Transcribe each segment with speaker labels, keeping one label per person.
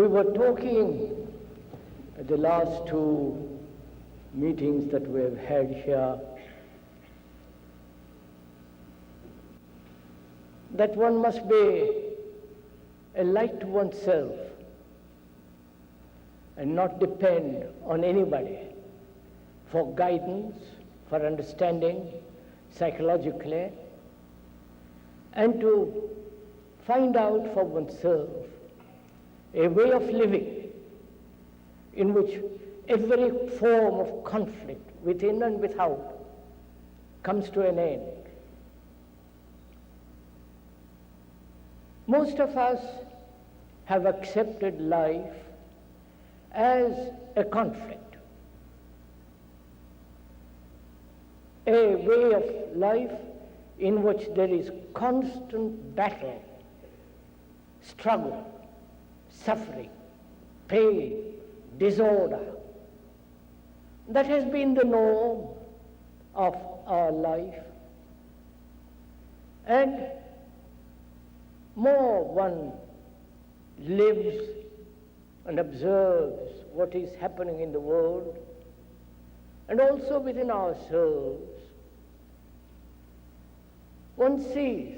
Speaker 1: We were talking at the last two meetings that we have had here that one must be a light to oneself and not depend on anybody for guidance, for understanding psychologically, and to find out for oneself a way of living in which every form of conflict within and without comes to an end. Most of us have accepted life as a conflict, a way of life in which there is constant battle, struggle, suffering, pain, disorder. That has been the norm of our life. And more one lives and observes what is happening in the world and also within ourselves, one sees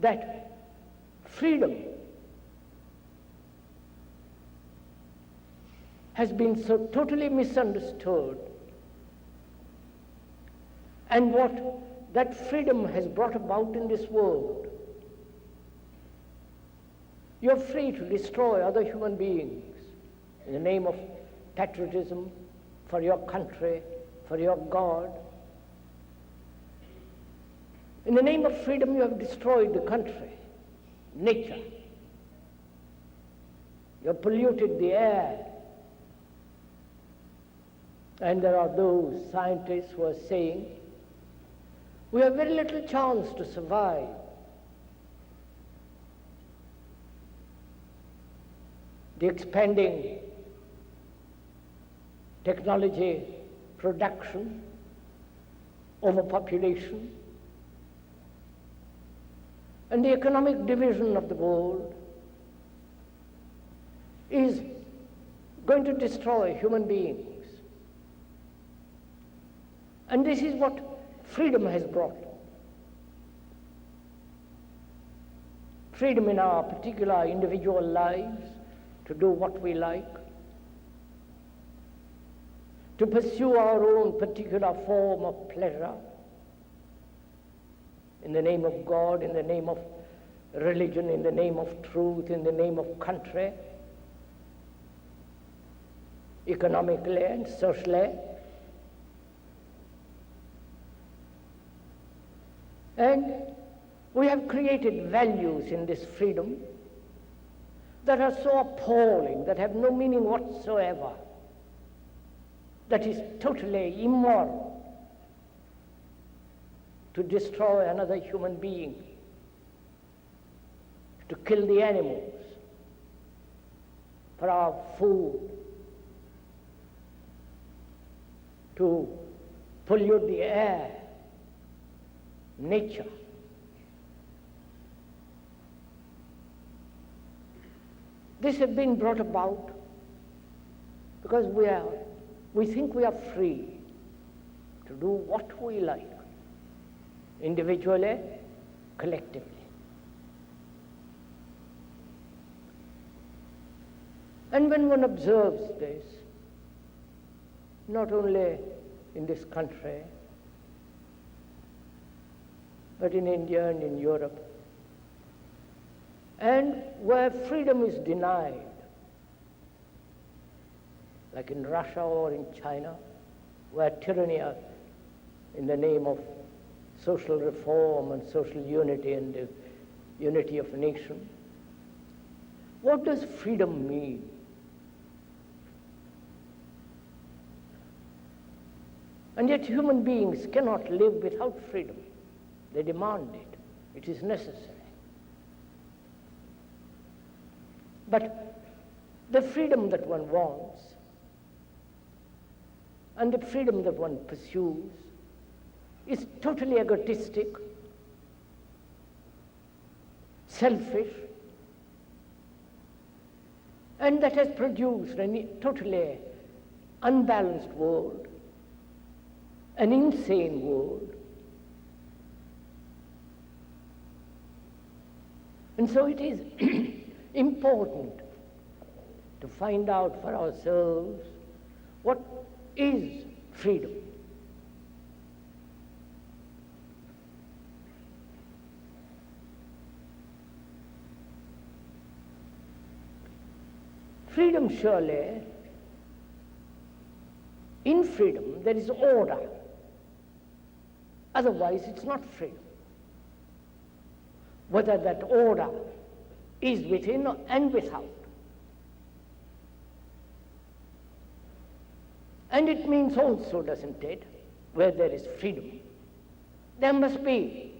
Speaker 1: that freedom has been so totally misunderstood, and what that freedom has brought about in this world. You're free to destroy other human beings in the name of patriotism, for your country, for your God. In the name of freedom, you have destroyed the country, nature. You have polluted the air. And there are those scientists who are saying, we have very little chance to survive. The expanding technology, production, overpopulation, and the economic division of the world is going to destroy human beings. And this is what freedom has brought. Freedom in our particular individual lives to do what we like, to pursue our own particular form of pleasure in the name of God, in the name of religion, in the name of truth, in the name of country, economically and socially. And we have created values in this freedom that are so appalling, that have no meaning whatsoever, that is totally immoral to destroy another human being, to kill the animals for our food, to pollute the air, nature. This has been brought about because we think we are free to do what we like, individually, collectively. And when one observes this, not only in this country, but in India and in Europe, and where freedom is denied, like in Russia or in China, where tyranny in the name of social reform and social unity and the unity of a nation. What does freedom mean? And yet human beings cannot live without freedom. They demand it. It is necessary. But the freedom that one wants and the freedom that one pursues is totally egotistic, selfish, And that has produced a totally unbalanced world, an insane world. And so it is important to find out for ourselves what is freedom. Freedom, surely, in freedom there is order. Otherwise it's not freedom. Whether that order is within and without. And it means also, doesn't it, where there is freedom, there must be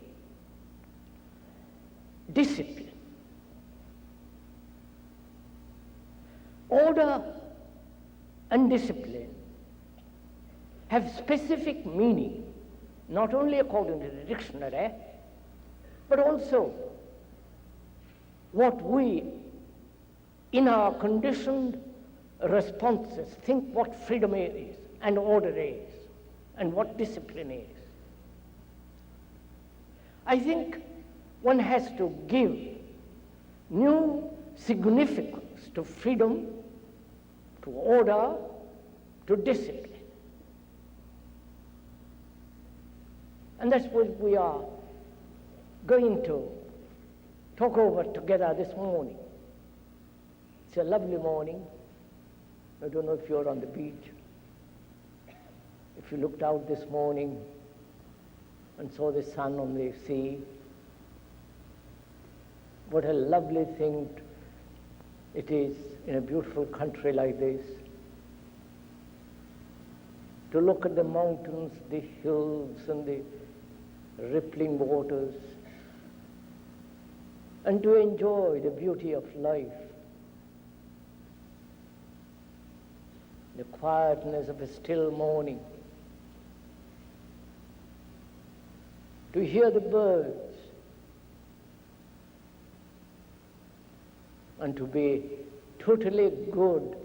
Speaker 1: discipline. Order and discipline have specific meaning, not only according to the dictionary, but also what we, in our conditioned responses, think what freedom is, and order is, and what discipline is. I think one has to give new significance to freedom, to order, to discipline. And that's what we are going to talk over together this morning. It's a lovely morning. I don't know if you're on the beach. If you looked out this morning and saw the sun on the sea, what a lovely thing it is in a beautiful country like this to look at the mountains, the hills, and the rippling waters, and to enjoy the beauty of life, the quietness of a still morning, to hear the birds, and to be totally good,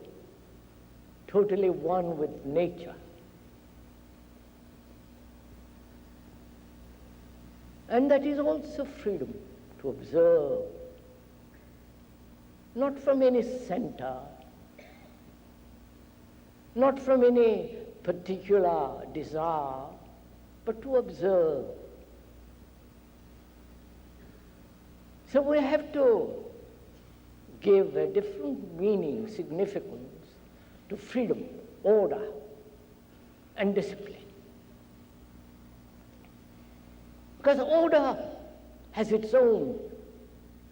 Speaker 1: totally one with nature. And that is also freedom to observe, not from any center, not from any particular desire, but to observe. So we have to give a different meaning, significance to freedom, order, and discipline. Because order has its own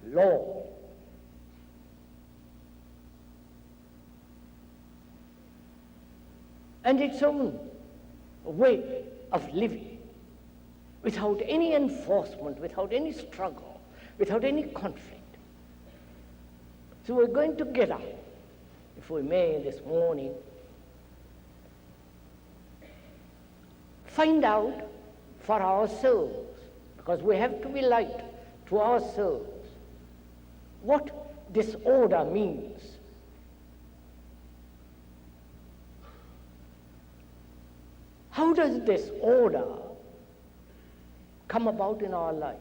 Speaker 1: law. And its own way of living, without any enforcement, without any struggle, without any conflict. So we're going to get up, if we may, this morning, find out for ourselves, because we have to be light to ourselves, what this order means. How does this order come about in our life?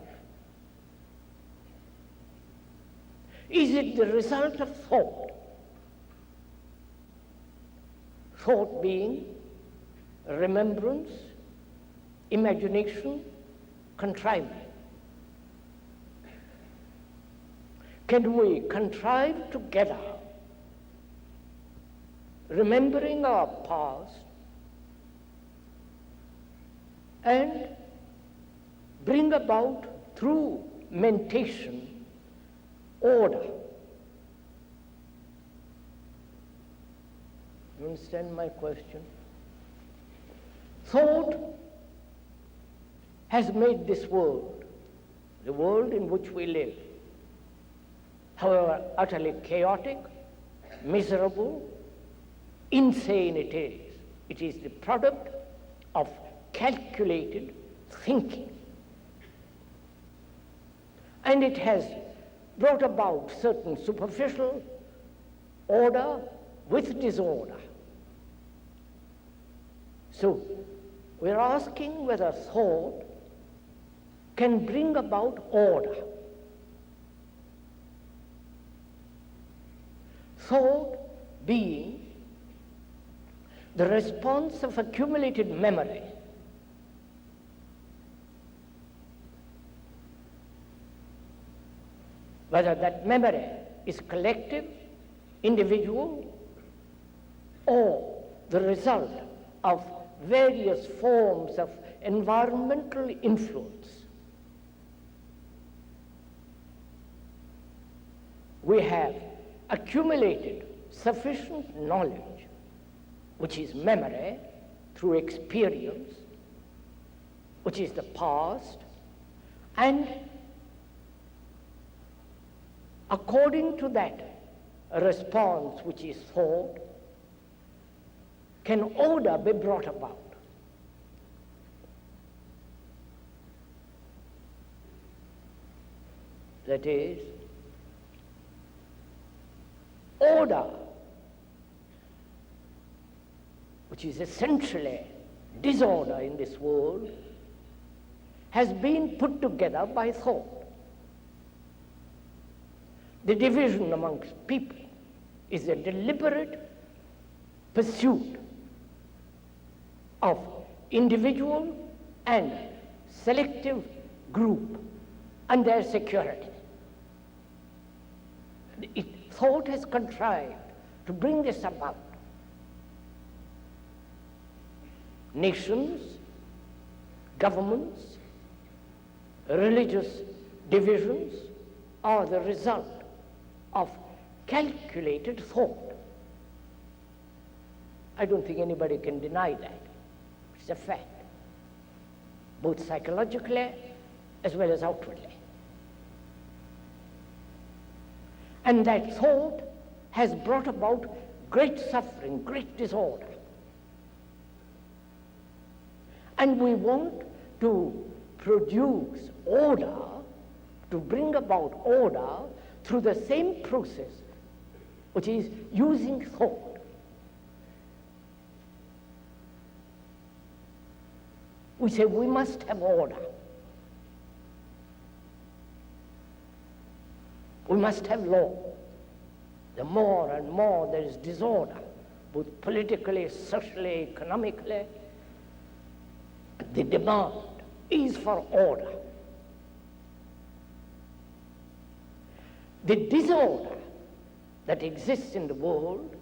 Speaker 1: Is it the result of thought? Thought being remembrance, imagination, contriving. Can we contrive together, remembering our past, and bring about through mentation order? You understand my question? Thought has made this world, the world in which we live, however utterly chaotic, miserable, insane it is. It is the product of calculated thinking. And it has brought about certain superficial order with disorder. So we're asking whether thought can bring about order. Thought being the response of accumulated memory whether that memory is collective, individual, or the result of various forms of environmental influence. We have accumulated sufficient knowledge, which is memory through experience, which is the past, and according to that, a response which is thought, can order be brought about? That is, order, which is essentially disorder in this world, has been put together by thought. The division amongst people is a deliberate pursuit of individual and selective group and their security. Thought has contrived to bring this about. Nations, governments, religious divisions are the result of calculated thought. I don't think anybody can deny that. It's a fact, both psychologically as well as outwardly. And that thought has brought about great suffering, great disorder. And we want to produce order, to bring about order through the same process, which is using thought. We say we must have order. We must have law. The more and more there is disorder, both politically, socially, economically, the demand is for order. The disorder that exists in the world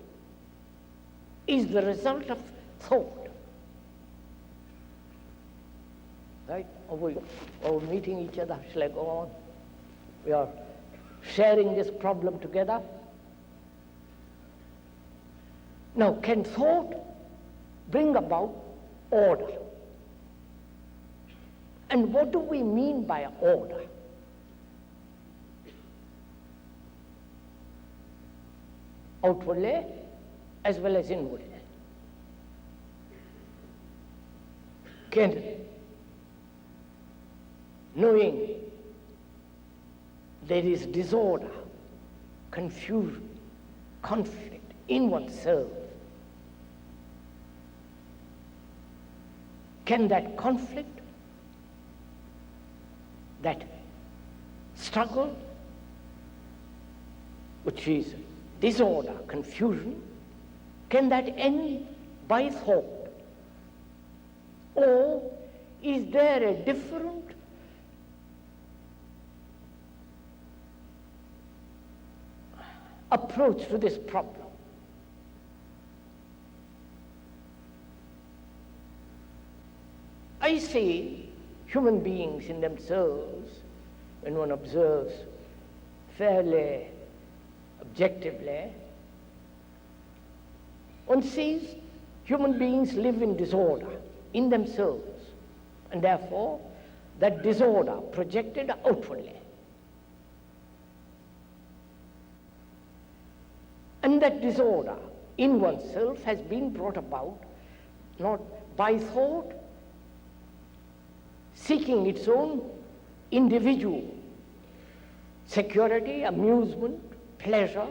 Speaker 1: is the result of thought. Right? Are we meeting each other? Shall I go on? We are sharing this problem together. Now, can thought bring about order? And what do we mean by order? Outwardly as well as inwardly. Can, knowing there is disorder, confusion, conflict in oneself, can that conflict, that struggle, which is disorder, confusion, can that end by thought? Or is there a different approach to this problem? I see human beings in themselves, when one observes fairly objectively, one sees human beings live in disorder in themselves, and therefore that disorder projected outwardly. And that disorder in oneself has been brought about not by thought seeking its own individual security, amusement, pleasure,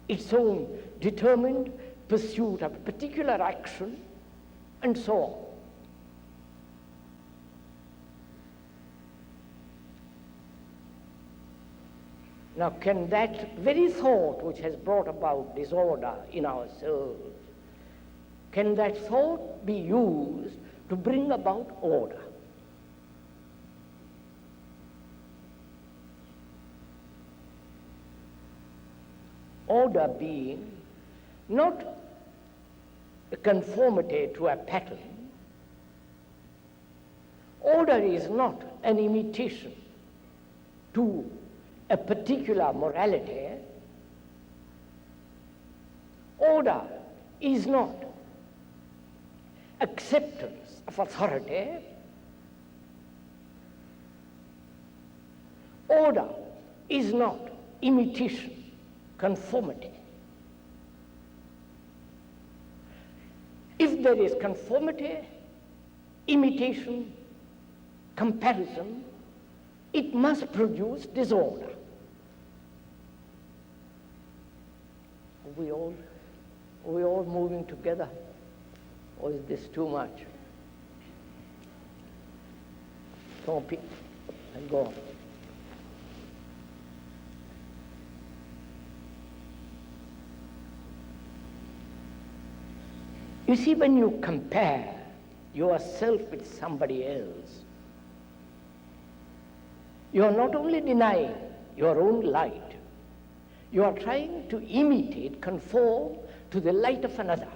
Speaker 1: its own determined pursuit of a particular action, and so on. Now, can that very thought which has brought about disorder in our souls, can that thought be used to bring about order? Order being not a conformity to a pattern. Order is not an imitation to a particular morality. Order is not acceptance of authority. Order is not imitation, conformity. If there is conformity, imitation, comparison, it must produce disorder. Are we all moving together? Or is this too much? Stop it and go on. You see, when you compare yourself with somebody else, you are not only denying your own light, you are trying to imitate, conform to the light of another.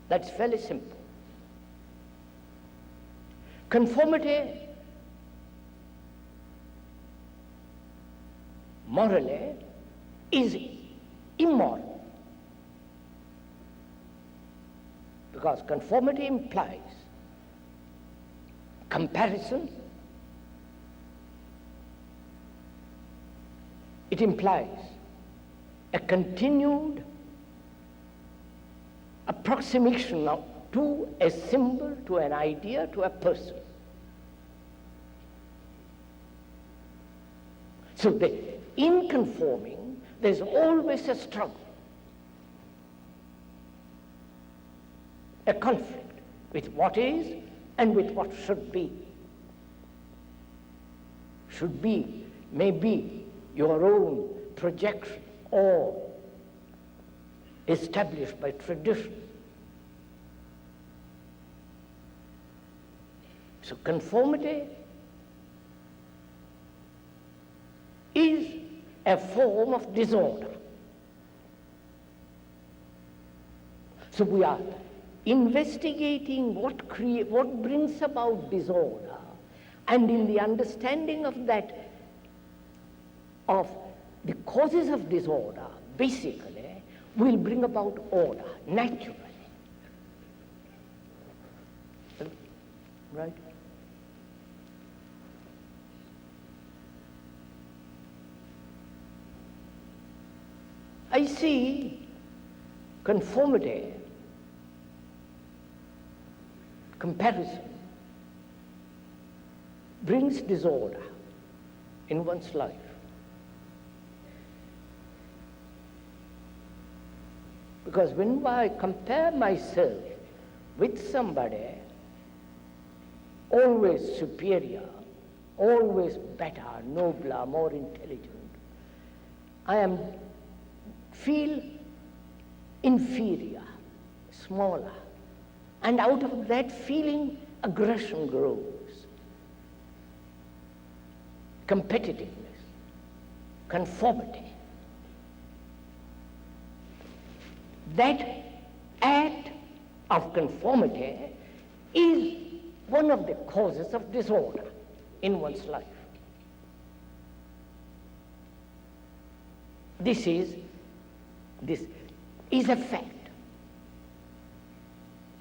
Speaker 1: That's fairly simple. Conformity, morally, is immoral. Because conformity implies comparison, it implies a continued approximation to a symbol, to an idea, to a person. So in conforming, there's always a struggle, a conflict with what is and with what should be. Should be, may be your own projection or established by tradition. So conformity is a form of disorder. So we are investigating what brings about disorder, and in the understanding of that, of the causes of disorder, basically, will bring about order, naturally. Right? I see conformity, comparison, brings disorder in one's life. Because when I compare myself with somebody always superior, always better, nobler, more intelligent, I feel inferior, smaller. And out of that feeling, aggression grows. Competitiveness, conformity. That act of conformity is one of the causes of disorder in one's life. This is a fact.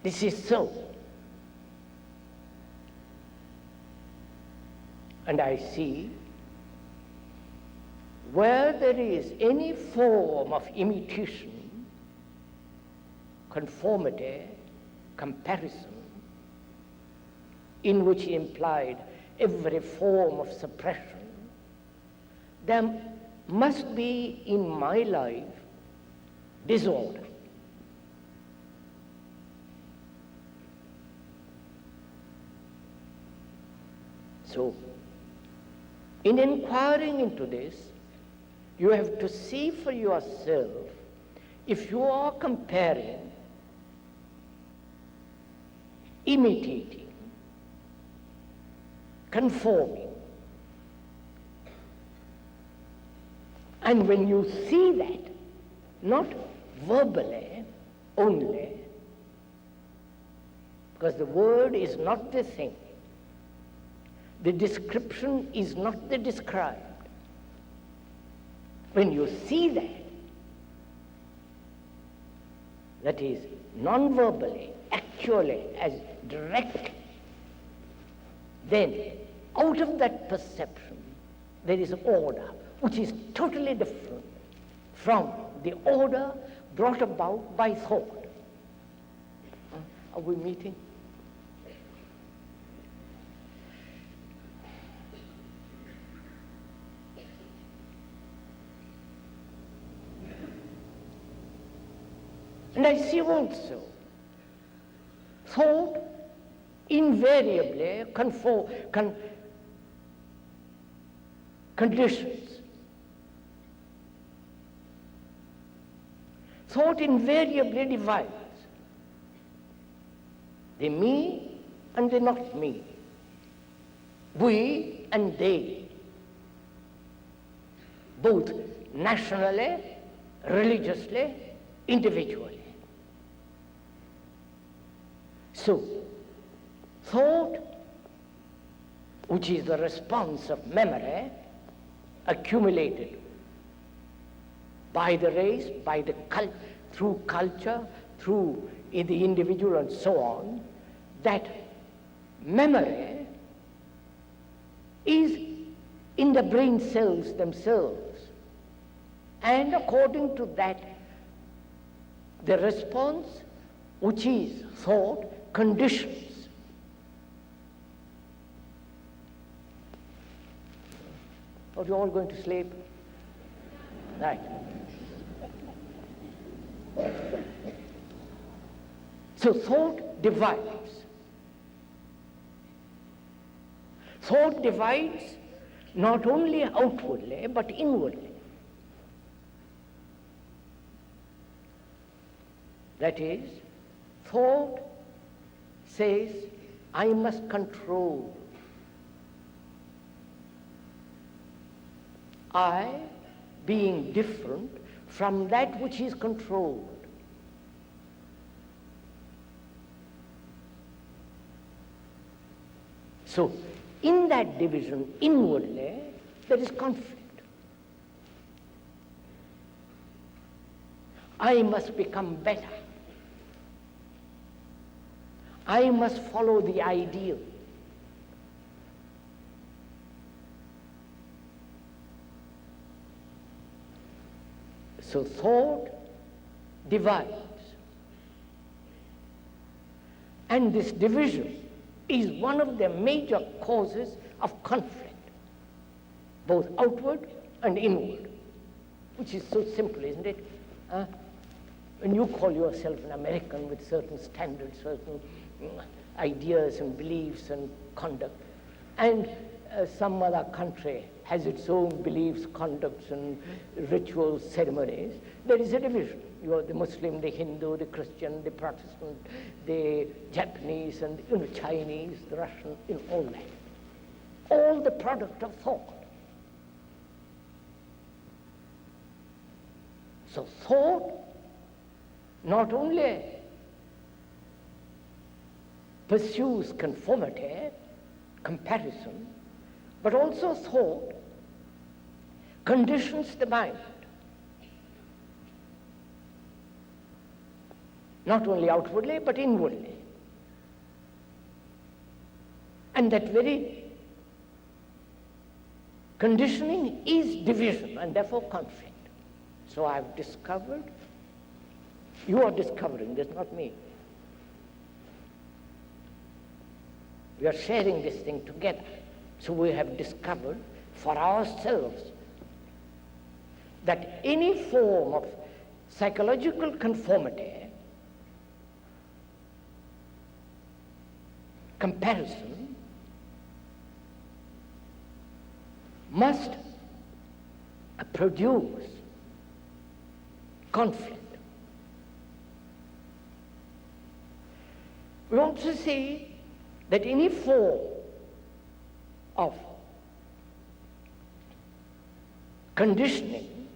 Speaker 1: This is so. And I see where there is any form of imitation, conformity, comparison, in which he implied every form of suppression, then must be in my life disorder. So, in inquiring into this, you have to see for yourself if you are comparing, imitating, conforming. And when you see that, not verbally only, because the word is not the thing, the description is not the described. When you see that, that is non-verbally, actually, as direct, then out of that perception there is order, which is totally different from the order brought about by thought. Are we meeting? And I see also thought invariably conditions. Thought invariably divides the me and the not me, we and they, both nationally, religiously, individually. So, thought, which is the response of memory, accumulated by the race, by the through culture, through the individual and so on, that memory is in the brain cells themselves. And according to that, the response, which is thought, conditions. Are you all going to sleep? Right. So thought divides. Thought divides not only outwardly, but inwardly. That is, thought says, I must control. I, being different from that which is controlled. So, in that division, inwardly, there is conflict. I must become better. I must follow the ideal. So thought divides. And this division is one of the major causes of conflict, both outward and inward, which is so simple, isn't it? When you call yourself an American with certain standards, certain ideas and beliefs and conduct, and some other country has its own beliefs, conducts, and rituals, ceremonies, there is a division. You are the Muslim, the Hindu, the Christian, the Protestant, the Japanese, and the Chinese, the Russian, all that. All the product of thought. So thought not only pursues conformity, comparison, but also thought conditions the mind. Not only outwardly, but inwardly. And that very conditioning is division and therefore conflict. So I've discovered, you are discovering, that's not me. We are sharing this thing together. So we have discovered for ourselves that any form of psychological conformity, comparison, must produce conflict. We also say that any form of conditioning,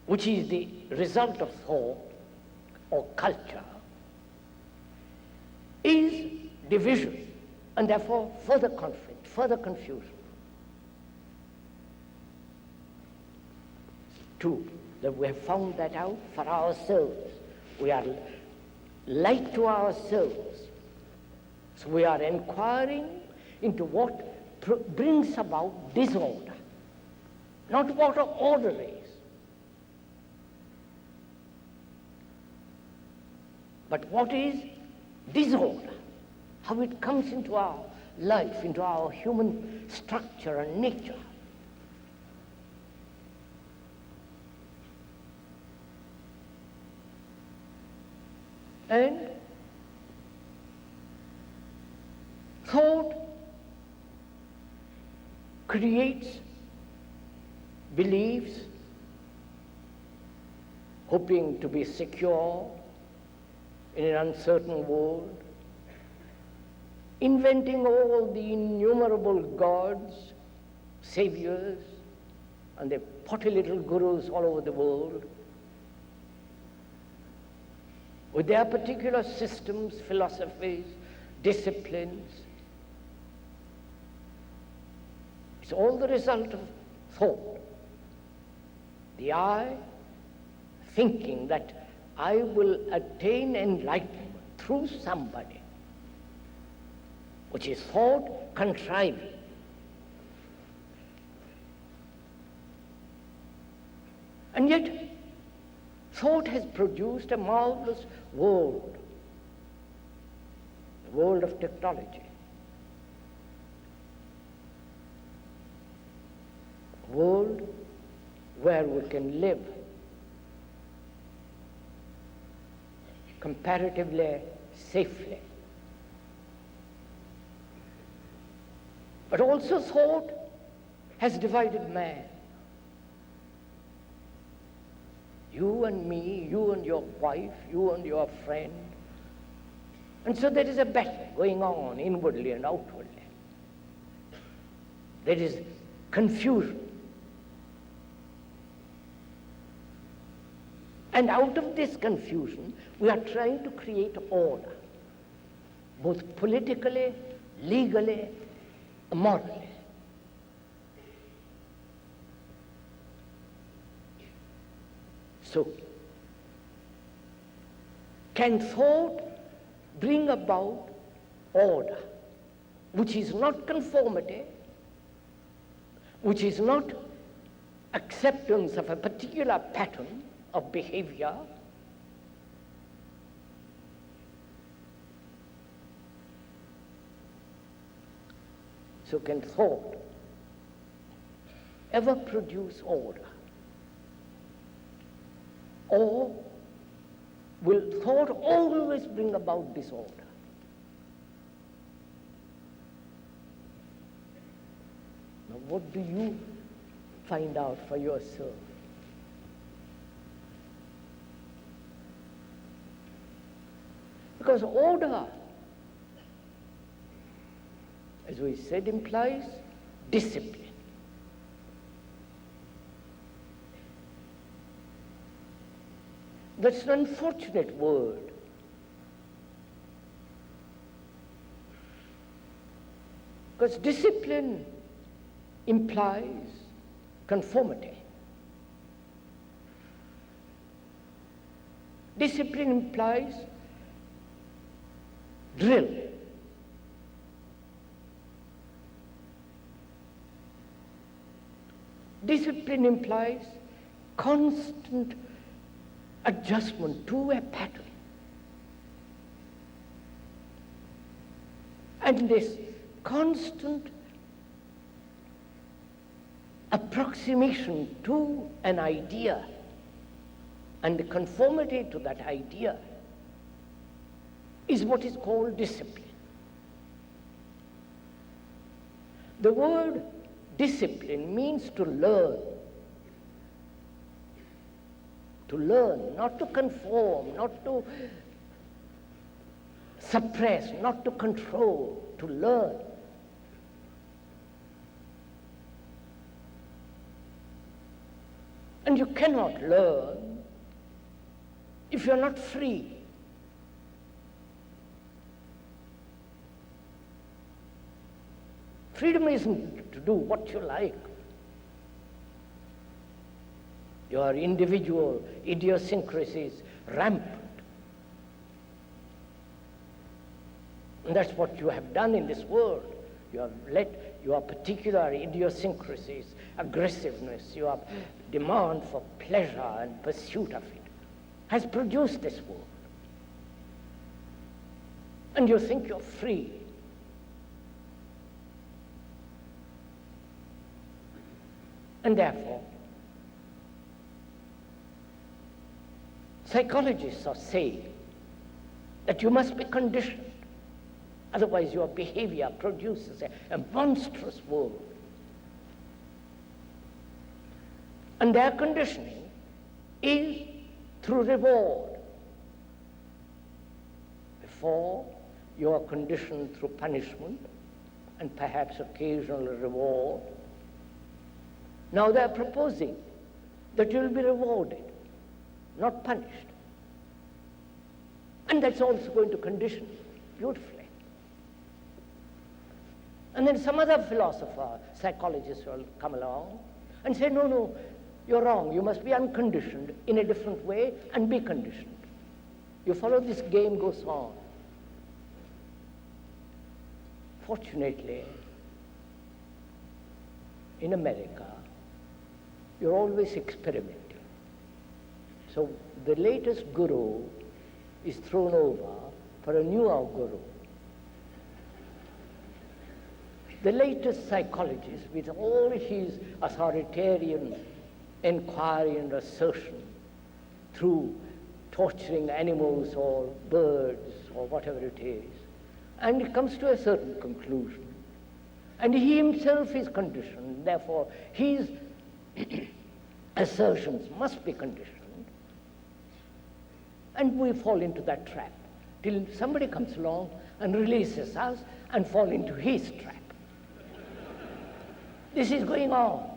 Speaker 1: which is the result of thought or culture, is division and therefore further conflict, further confusion. Two, that we have found that out for ourselves. We are like to ourselves. So we are inquiring into what brings about disorder, not what order is, but what is disorder, how it comes into our life, into our human structure and nature. And thought creates beliefs, hoping to be secure in an uncertain world, inventing all the innumerable gods, saviors, and the potty little gurus all over the world, with their particular systems, philosophies, disciplines. It's all the result of thought. The I thinking that I will attain enlightenment through somebody, which is thought contriving. And yet, thought has produced a marvelous world, the world of technology, a world where we can live comparatively safely. But also thought has divided man. You and me, you and your wife, you and your friend. And so there is a battle going on inwardly and outwardly. There is confusion. And out of this confusion, we are trying to create order, both politically, legally, morally. So, can thought bring about order, which is not conformity, which is not acceptance of a particular pattern of behavior, so can thought ever produce order? Or will thought always bring about disorder? Now, what do you find out for yourself? Because order, as we said, implies discipline. That's an unfortunate word. Because discipline implies conformity. Discipline implies drill. Discipline implies constant adjustment to a pattern. And this constant approximation to an idea and the conformity to that idea is what is called discipline. The word discipline means to learn. To learn, not to conform, not to suppress, not to control, to learn. And you cannot learn if you're not free. Freedom isn't to do what you like. Your individual idiosyncrasies rampant. And that's what you have done in this world. You have let your particular idiosyncrasies, aggressiveness, your demand for pleasure and pursuit of it, has produced this world. And you think you're free. And therefore, psychologists are saying that you must be conditioned. Otherwise, your behavior produces a monstrous world. And their conditioning is through reward. Before, you are conditioned through punishment and perhaps occasional reward. Now they are proposing that you will be rewarded, not punished. And that's also going to condition you beautifully. And then some other philosopher, psychologist will come along and say, no, no, you're wrong. You must be unconditioned in a different way and be conditioned. You follow this game goes on. Fortunately, in America, you're always experimenting. So the latest guru is thrown over for a newer guru. The latest psychologist, with all his authoritarian inquiry and assertion through torturing animals or birds or whatever it is, and he comes to a certain conclusion. And he himself is conditioned, therefore his assertions must be conditioned. And we fall into that trap till somebody comes along and releases us and fall into his trap. This is going on.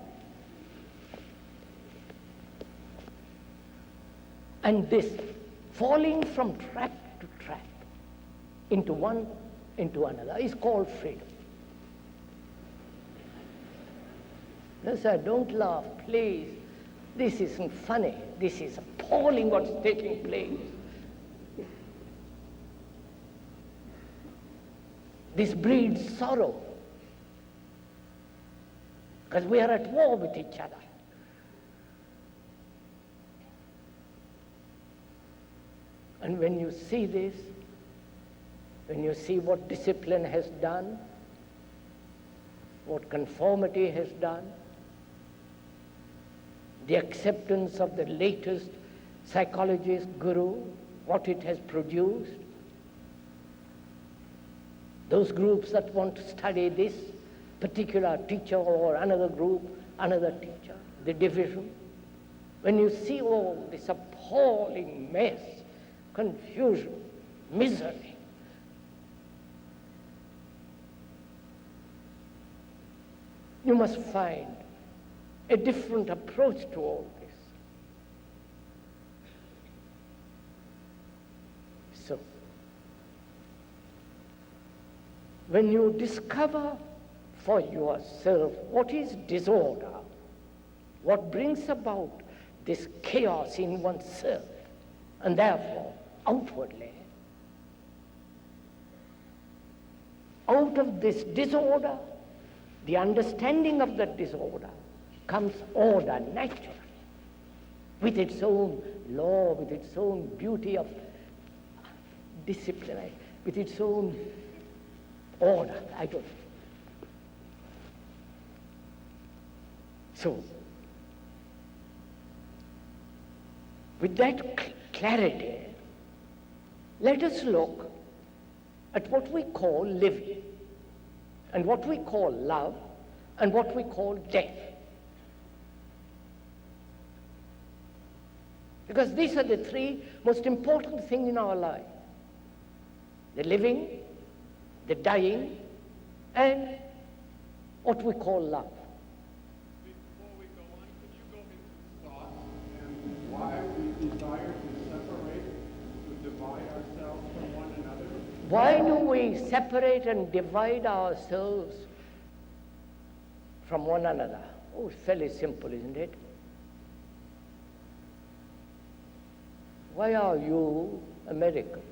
Speaker 1: And this falling from trap to trap into one, into another is called freedom. No, sir, don't laugh, please. This isn't funny. This is appalling what's taking place. This breeds sorrow, because we are at war with each other. And when you see this, when you see what discipline has done, what conformity has done, the acceptance of the latest psychologist guru, what it has produced, those groups that want to study this particular teacher or another group, another teacher, the division, when you see all this appalling mess, confusion, misery, you must find a different approach to all this. So, when you discover for yourself what is disorder, what brings about this chaos in oneself, and therefore outwardly, out of this disorder, the understanding of that disorder, comes order naturally, with its own law, with its own beauty of discipline, with its own order. So, with that clarity, let us look at what we call living, and what we call love, and what we call death. Because these are the three most important things in our life: the living, the dying, and what we call love.
Speaker 2: Before we go on, could you go into thought and why we desire to separate, to divide ourselves from one another?
Speaker 1: Why do we separate and divide ourselves from one another? Oh, it's fairly simple, isn't it? Why are you American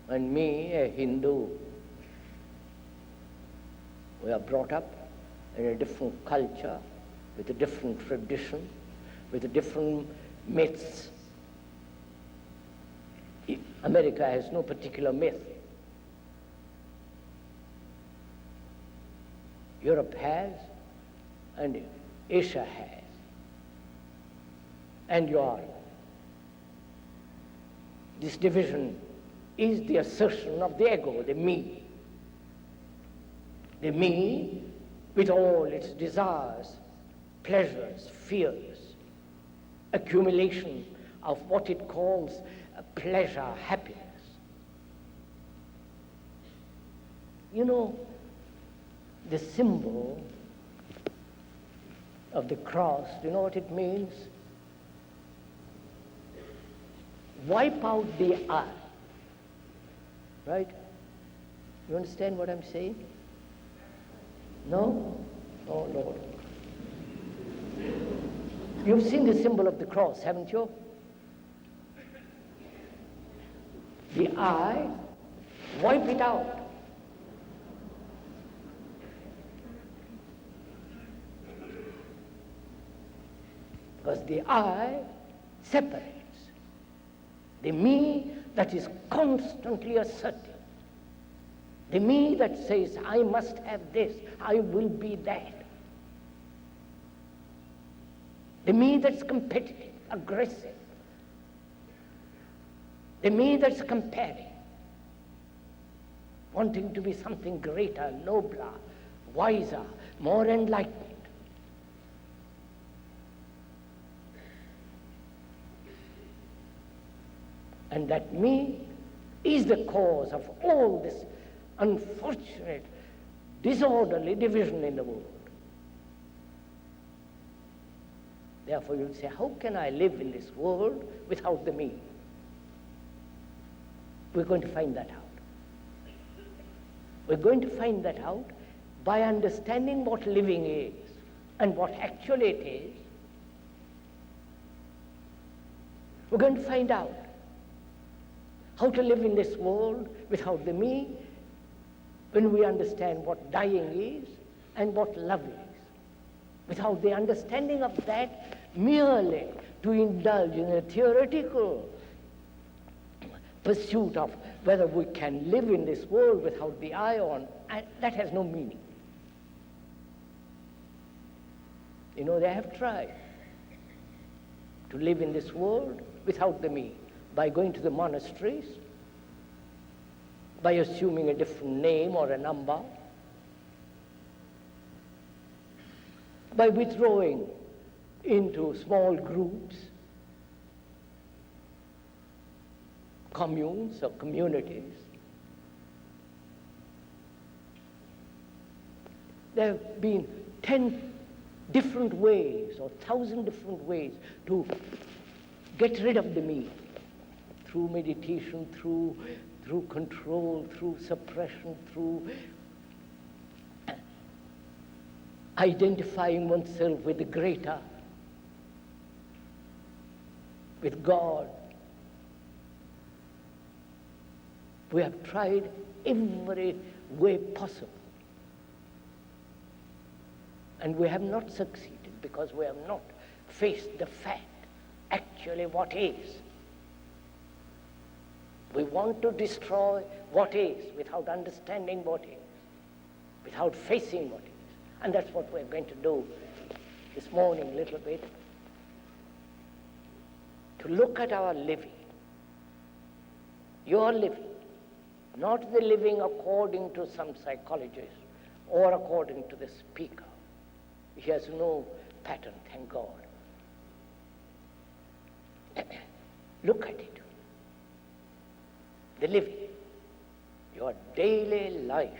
Speaker 1: and me a Hindu? We are brought up in a different culture, with a different tradition, with a different myths. America has no particular myth. Europe has, and Asia has. And this division is the assertion of the ego, the me. The me with all its desires, pleasures, fears, accumulation of what it calls pleasure, happiness. You know, the symbol of the cross, do you know what it means? Wipe out the I. Right? You understand what I'm saying? No? Oh, Lord. You've seen the symbol of the cross, haven't you? The I, wipe it out. Because the I separates. The me that is constantly assertive. The me that says, I must have this, I will be that. The me that's competitive, aggressive. The me that's comparing, wanting to be something greater, nobler, wiser, more enlightened. And that me is the cause of all this unfortunate, disorderly division in the world. Therefore you'll say, how can I live in this world without the me? We're going to find that out. We're going to find that out by understanding what living is and what actually it is. We're going to find out how to live in this world without the me when we understand what dying is and what love is. Without the understanding of that, merely to indulge in a theoretical pursuit of whether we can live in this world without the I on, that has no meaning. You know, they have tried to live in this world without the me by going to the monasteries, by assuming a different name or a number, by withdrawing into small groups, communes or communities. There have been 10 different ways or 1,000 different ways to get rid of the me, through meditation, through control, through suppression, through identifying oneself with the greater, with God. We have tried every way possible. And we have not succeeded because we have not faced the fact, actually what is. We want to destroy what is without understanding what is, without facing what is. And that's what we're going to do this morning a little bit, to look at our living, your living, not the living according to some psychologist or according to the speaker. He has no pattern, thank God. Look at it. The living, your daily life.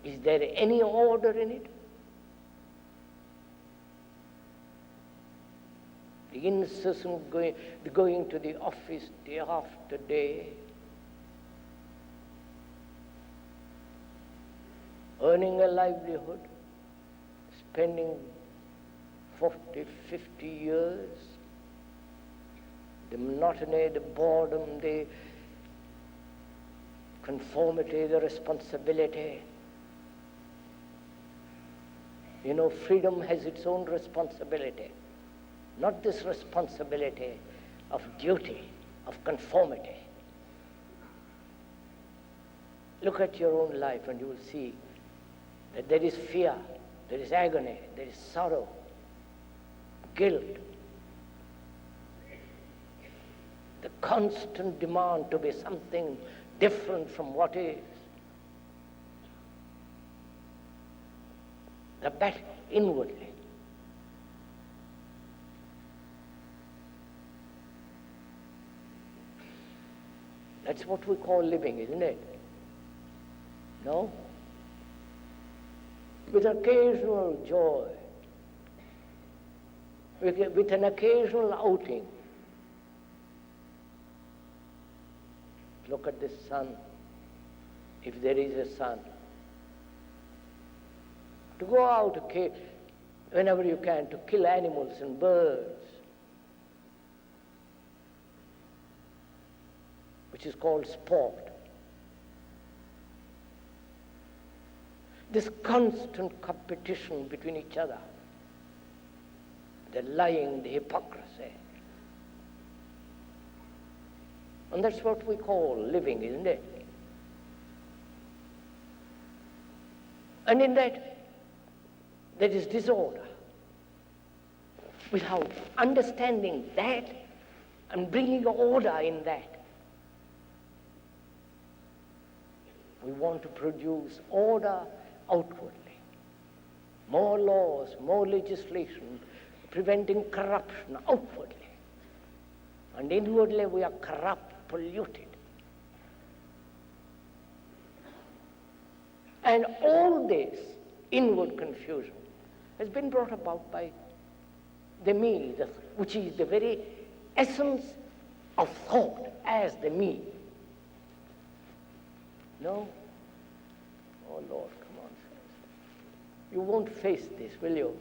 Speaker 1: Is there any order in it? The incessant going to the office day after day, earning a livelihood, spending 40, 50 years, the monotony, the boredom, the conformity, the responsibility. You know, freedom has its own responsibility, not this responsibility of duty, of conformity. Look at your own life and you will see that there is fear, there is agony, there is sorrow, guilt, the constant demand to be something different from what is, the battle inwardly. That's what we call living, isn't it? No? With occasional joy, with an occasional outing. Look at the sun, if there is a sun. To go out whenever you can to kill animals and birds, which is called sport. This constant competition between each other, the lying, the hypocrisy. And that's what we call living, isn't it? And in that, there is disorder. Without understanding that and bringing order in that, we want to produce order outwardly. More laws, more legislation, preventing corruption outwardly. And inwardly we are corrupt, polluted. And all this inward confusion has been brought about by the me, which is the very essence of thought as the me. No? Oh Lord, come on. You won't face this, will you?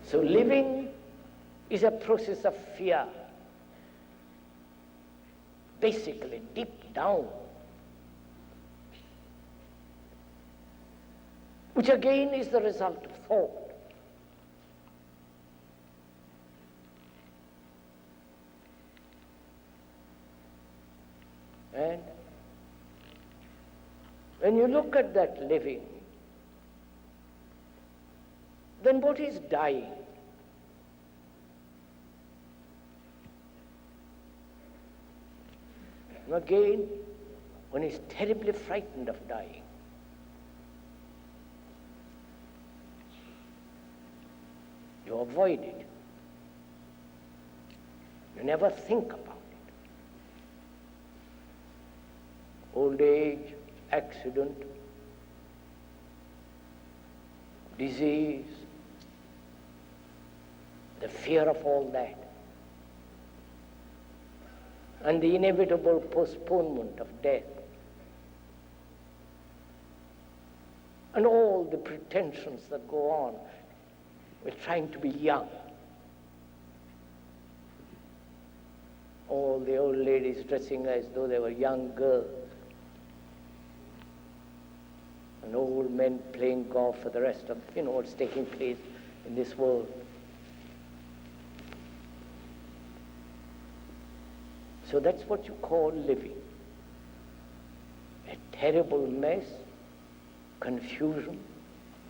Speaker 1: So living is a process of fear. Basically, deep down. Which again is the result of thought. And when you look at that living, then what is dying? And again, one is terribly frightened of dying. You avoid it. You never think about it. Old age, accident, disease, the fear of all that, and the inevitable postponement of death, and all the pretensions that go on with trying to be young. All the old ladies dressing as though they were young girls, and old men playing golf for the rest of, what's taking place in this world. So that's what you call living. a terrible mess, confusion,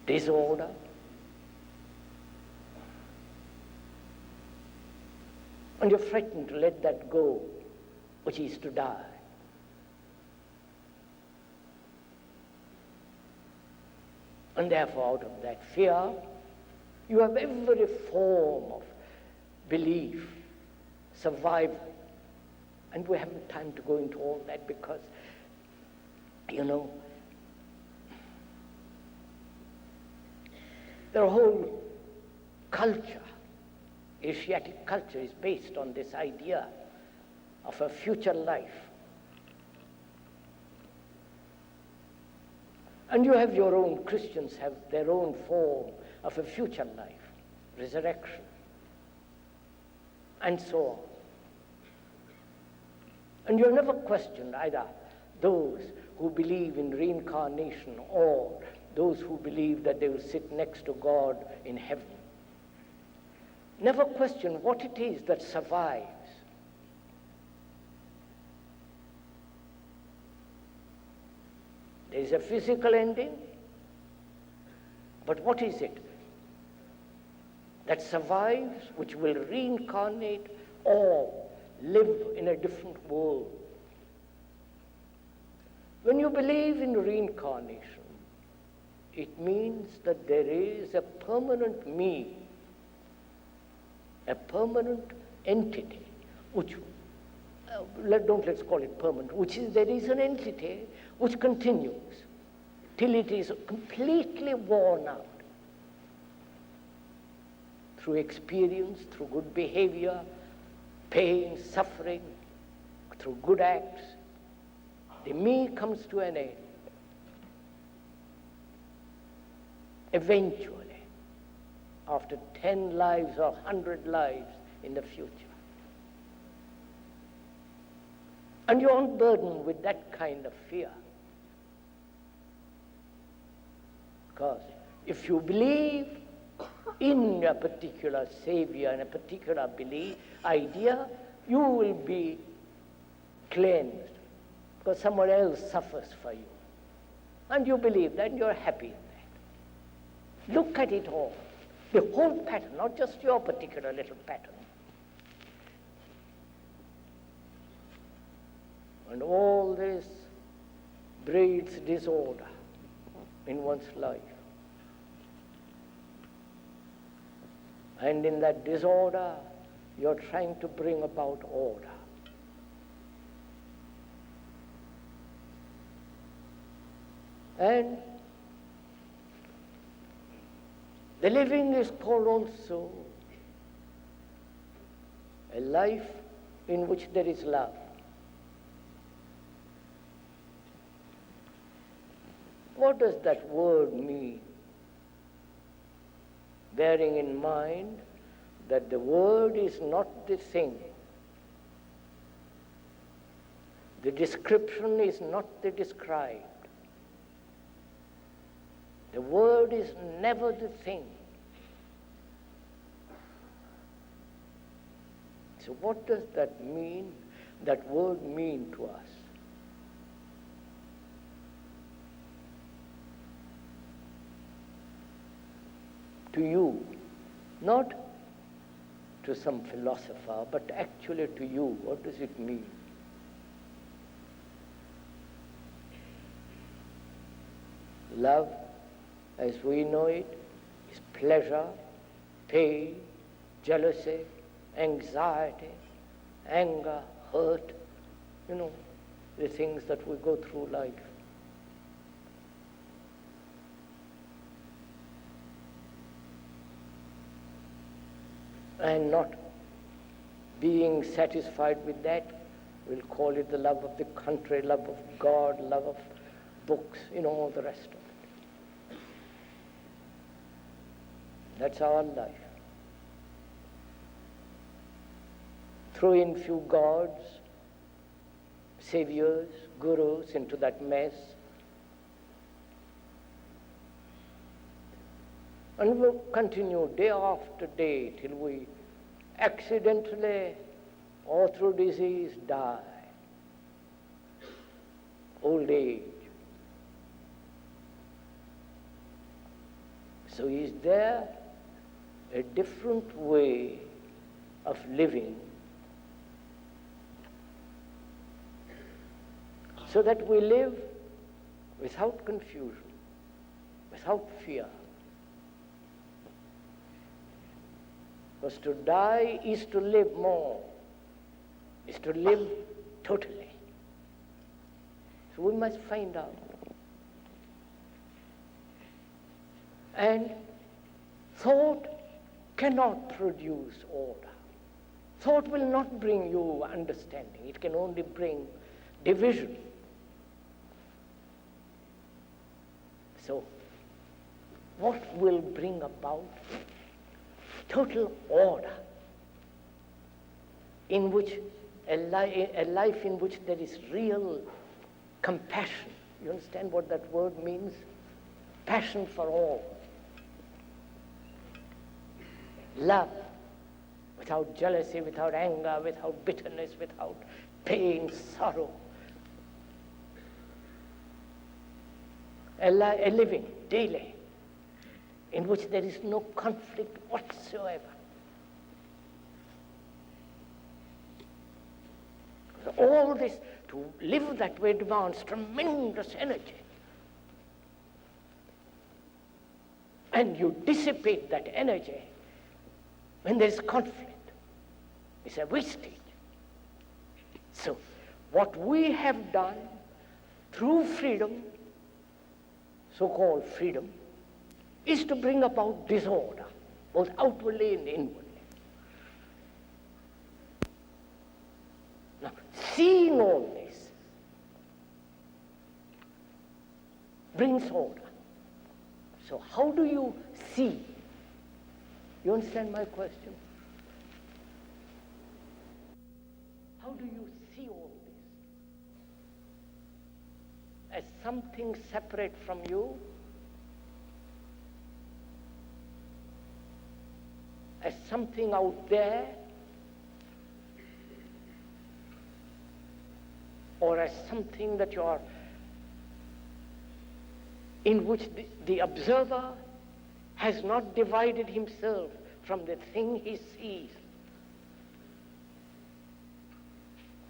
Speaker 1: disorder. And you're frightened to let that go, which is to die. And therefore, out of that fear, you have every form of belief, survival. And we haven't time to go into all that because, their whole culture, Asiatic culture, is based on this idea of a future life. And you have your own, Christians have their own form of a future life, resurrection, and so on. And you have never questioned either those who believe in reincarnation or those who believe that they will sit next to God in heaven. Never question what it is that survives. There is a physical ending, but what is it that survives, which will reincarnate or live in a different world? When you believe in reincarnation, it means that there is a permanent me, a permanent entity, which, let's call it permanent, there is an entity which continues till it is completely worn out through experience, through good behavior, pain, suffering, through good acts. The me comes to an end. Eventually, after 10 lives or 100 lives in the future. And you're unburdened with that kind of fear. Because if you believe in a particular savior and a particular idea, you will be cleansed because someone else suffers for you. And you believe that and you're happy in that. Look at it all. The whole pattern, not just your particular little pattern. And all this breeds disorder in one's life. And in that disorder, you're trying to bring about order. And the living is called also a life in which there is love. What does that word mean? Bearing in mind that the word is not the thing. The description is not the described. The word is never the thing. So what does that mean, that word mean to us? To you, not to some philosopher, but actually to you, what does it mean? Love, as we know it, is pleasure, pain, jealousy, anxiety, anger, hurt, the things that we go through life. And not being satisfied with that, we'll call it the love of the country, love of God, love of books, all the rest of it. That's our life. Throw in few gods, saviors, gurus into that mess, and we'll continue day after day till we accidentally or through disease die. old age. So is there a different way of living so that we live without confusion, without fear? Because to die is to live more, is to live totally. So we must find out. And thought cannot produce order. Thought will not bring you understanding. It can only bring division. So, what will bring about total order in which a life in which there is real compassion? You understand what that word means? Passion for all. Love, without jealousy, without anger, without bitterness, without pain, sorrow. A living daily in which there is no conflict whatsoever. All this, to live that way, demands tremendous energy. And you dissipate that energy when there is conflict. It's a wastage. So, what we have done through freedom, so-called freedom, is to bring about disorder, both outwardly and inwardly. Now, seeing all this brings order. So how do you see? You understand my question? How do you see all this? As something separate from you? As something out there? Or as something that you are, in which the observer has not divided himself from the thing he sees.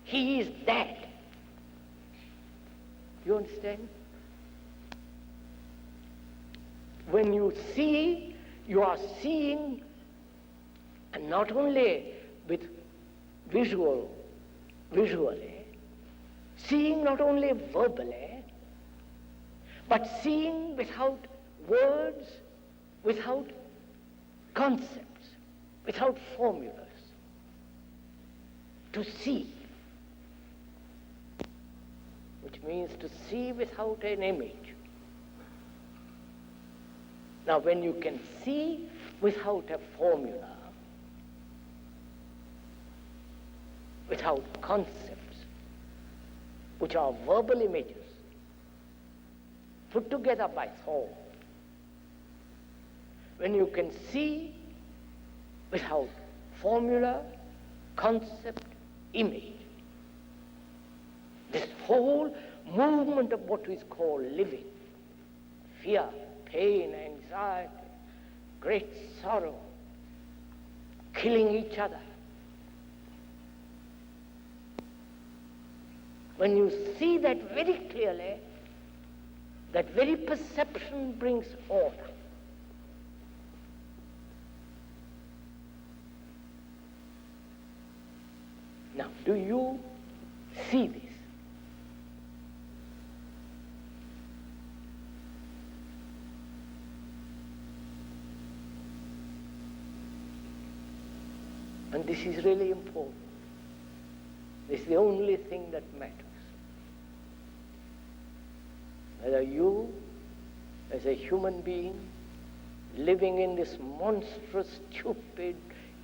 Speaker 1: He is that. You understand? When you see, you are seeing, and not only with visually, seeing not only verbally, but seeing without words, without concepts, without formulas. To see, which means to see without an image. Now, when you can see without a formula, without concepts, which are verbal images, put together by thought, when you can see without formula, concept, image, this whole movement of what is called living, fear, pain, anxiety, great sorrow, killing each other. When you see that very clearly, that very perception brings order. Now, do you see this? And this is really important. This is the only thing that matters. Whether you, as a human being, living in this monstrous, stupid,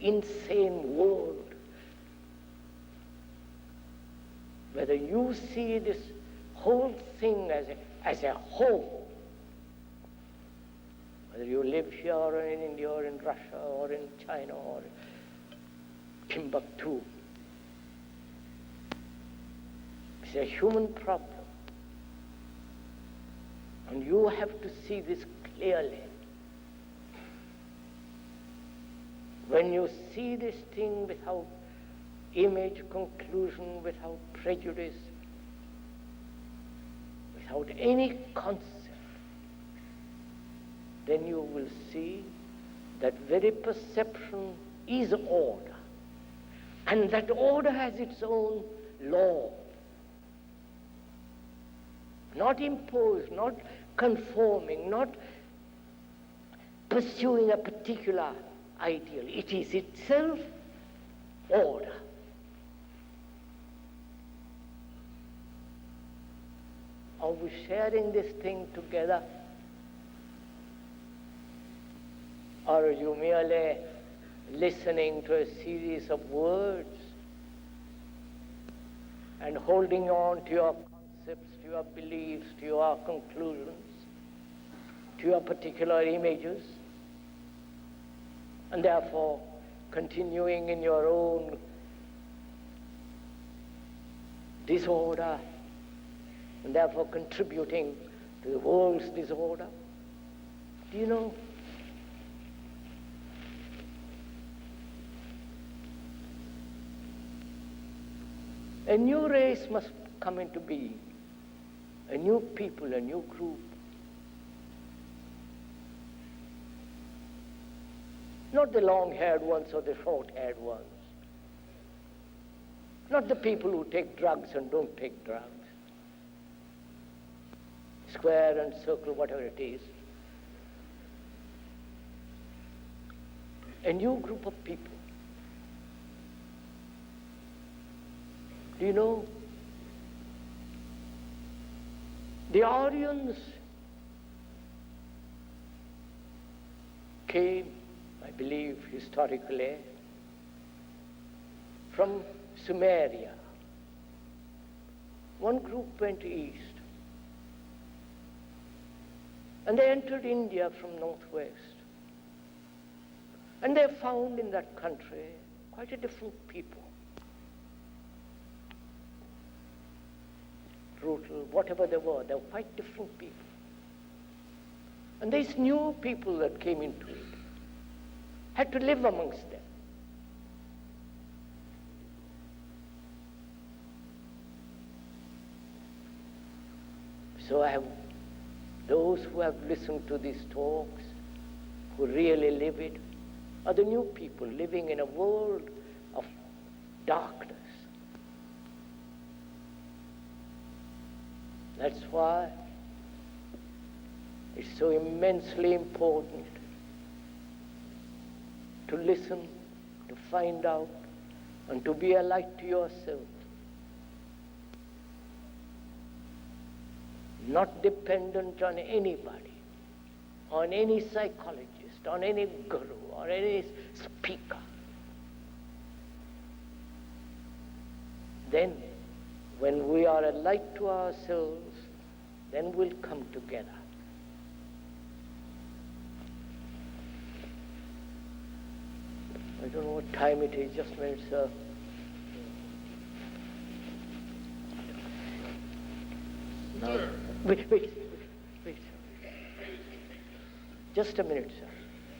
Speaker 1: insane world, whether you see this whole thing as a whole, whether you live here or in India or in Russia or in China or Timbuktu, it's a human problem. And you have to see this clearly. When you see this thing without image, conclusion, without prejudice, without any concept, then you will see that very perception is order. And that order has its own law. Not imposed, not conforming, not pursuing a particular ideal. It is itself order. Are we sharing this thing together? Or are you merely listening to a series of words and holding on to your concepts, to your beliefs, to your conclusions, to your particular images, and therefore continuing in your own disorder, and therefore contributing to the world's disorder? Do you know? A new race must come into being, a new people, a new group. Not the long-haired ones or the short-haired ones. Not the people who take drugs and don't take drugs. Square and circle, whatever it is. A new group of people. Do you know? The Aryans came, I believe, historically, from Sumeria. One group went east, and they entered India from northwest. And they found in that country quite a different people. Brutal, whatever they were quite different people. And these new people that came into it had to live amongst them. So I have those who have listened to these talks, who really live it, are the new people living in a world of darkness. That's why it's so immensely important to listen, to find out, and to be a light to yourself. Not dependent on anybody, on any psychologist, on any guru, or any speaker. Then, when we are a light to ourselves, then we'll come together. I don't know what time it is, just a minute, sir. No. Wait. Just a minute, sir.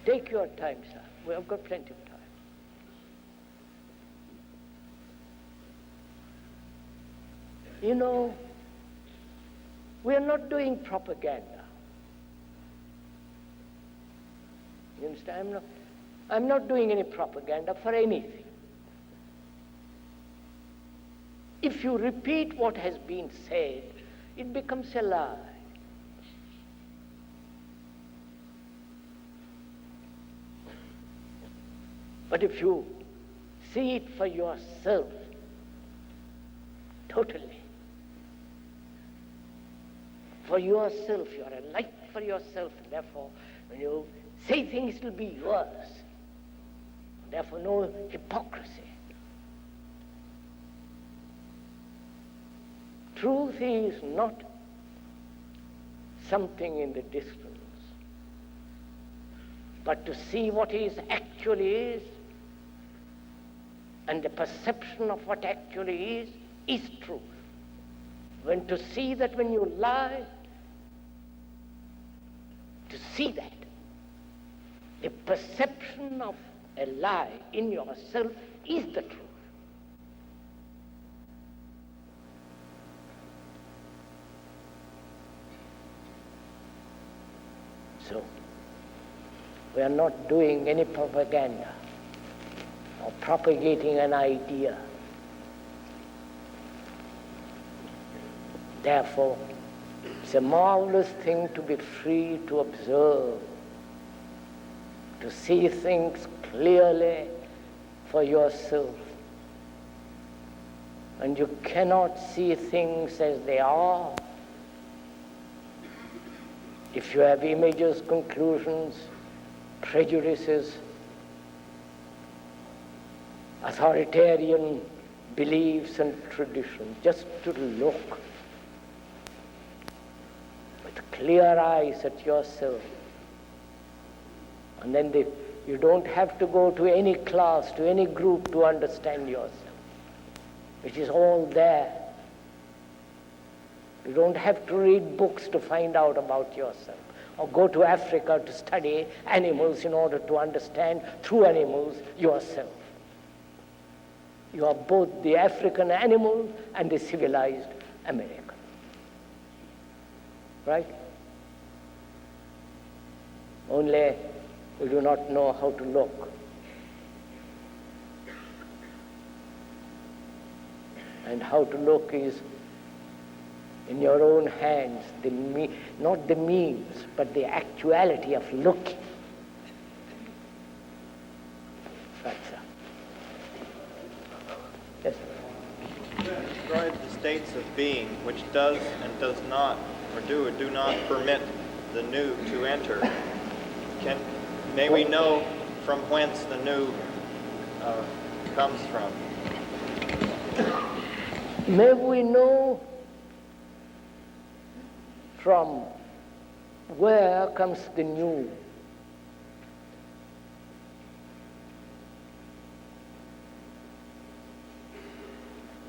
Speaker 1: Take your time, sir. We have got plenty of time. You know, we are not doing propaganda. You understand? I'm not doing any propaganda for anything. If you repeat what has been said, it becomes a lie. But if you see it for yourself, totally, for yourself, you are a light for yourself, and therefore, when you say things, it will be yours. Therefore, no hypocrisy. Truth is not something in the distance, but to see what actually is, and the perception of what actually is truth. When to see that when you lie, to see that. The perception of a lie in yourself is the truth. So, we are not doing any propaganda or propagating an idea. Therefore, it's a marvelous thing to be free to observe, to see things clearly for yourself. And you cannot see things as they are if you have images, conclusions, prejudices, authoritarian beliefs and traditions. Just to look with clear eyes at yourself. And then you don't have to go to any class, to any group to understand yourself. It is all there. You don't have to read books to find out about yourself, or go to Africa to study animals in order to understand through animals yourself. You are both the African animal and the civilized American. Right? Only you do not know how to look. And how to look is in your own hands, not the means, but the actuality of looking. Right, sir. Yes, sir.
Speaker 3: Describe the states of being which does and does not, or do not permit the new to enter. May we know from whence the new comes from?
Speaker 1: May we know from where comes the new.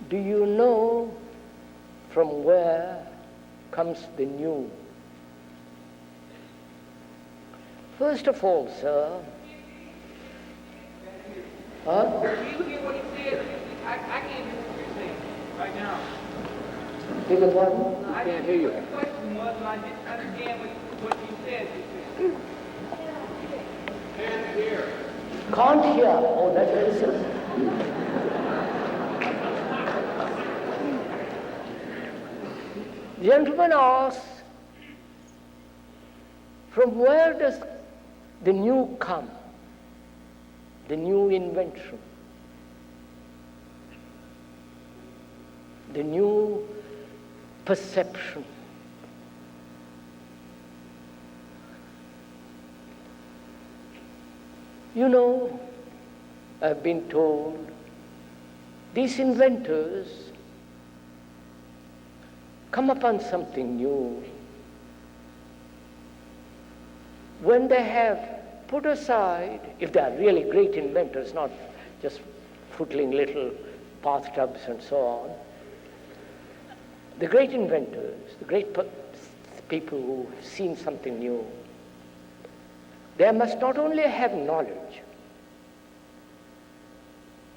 Speaker 1: Do you know from where comes the new? First of all, sir,
Speaker 4: You hear what he said? I can't hear what you're saying right now.
Speaker 1: beg your pardon?
Speaker 4: I can't hear you. The question was, and I didn't understand what you said.
Speaker 2: Stand here.
Speaker 1: Can't hear. Oh, that's very simple. The gentleman asks, from where does the new come? The new invention, the new perception. You know, I've been told these inventors come upon something new when they have put aside, if they are really great inventors, not just footling little bathtubs and so on, the great inventors, the great people who have seen something new, they must not only have knowledge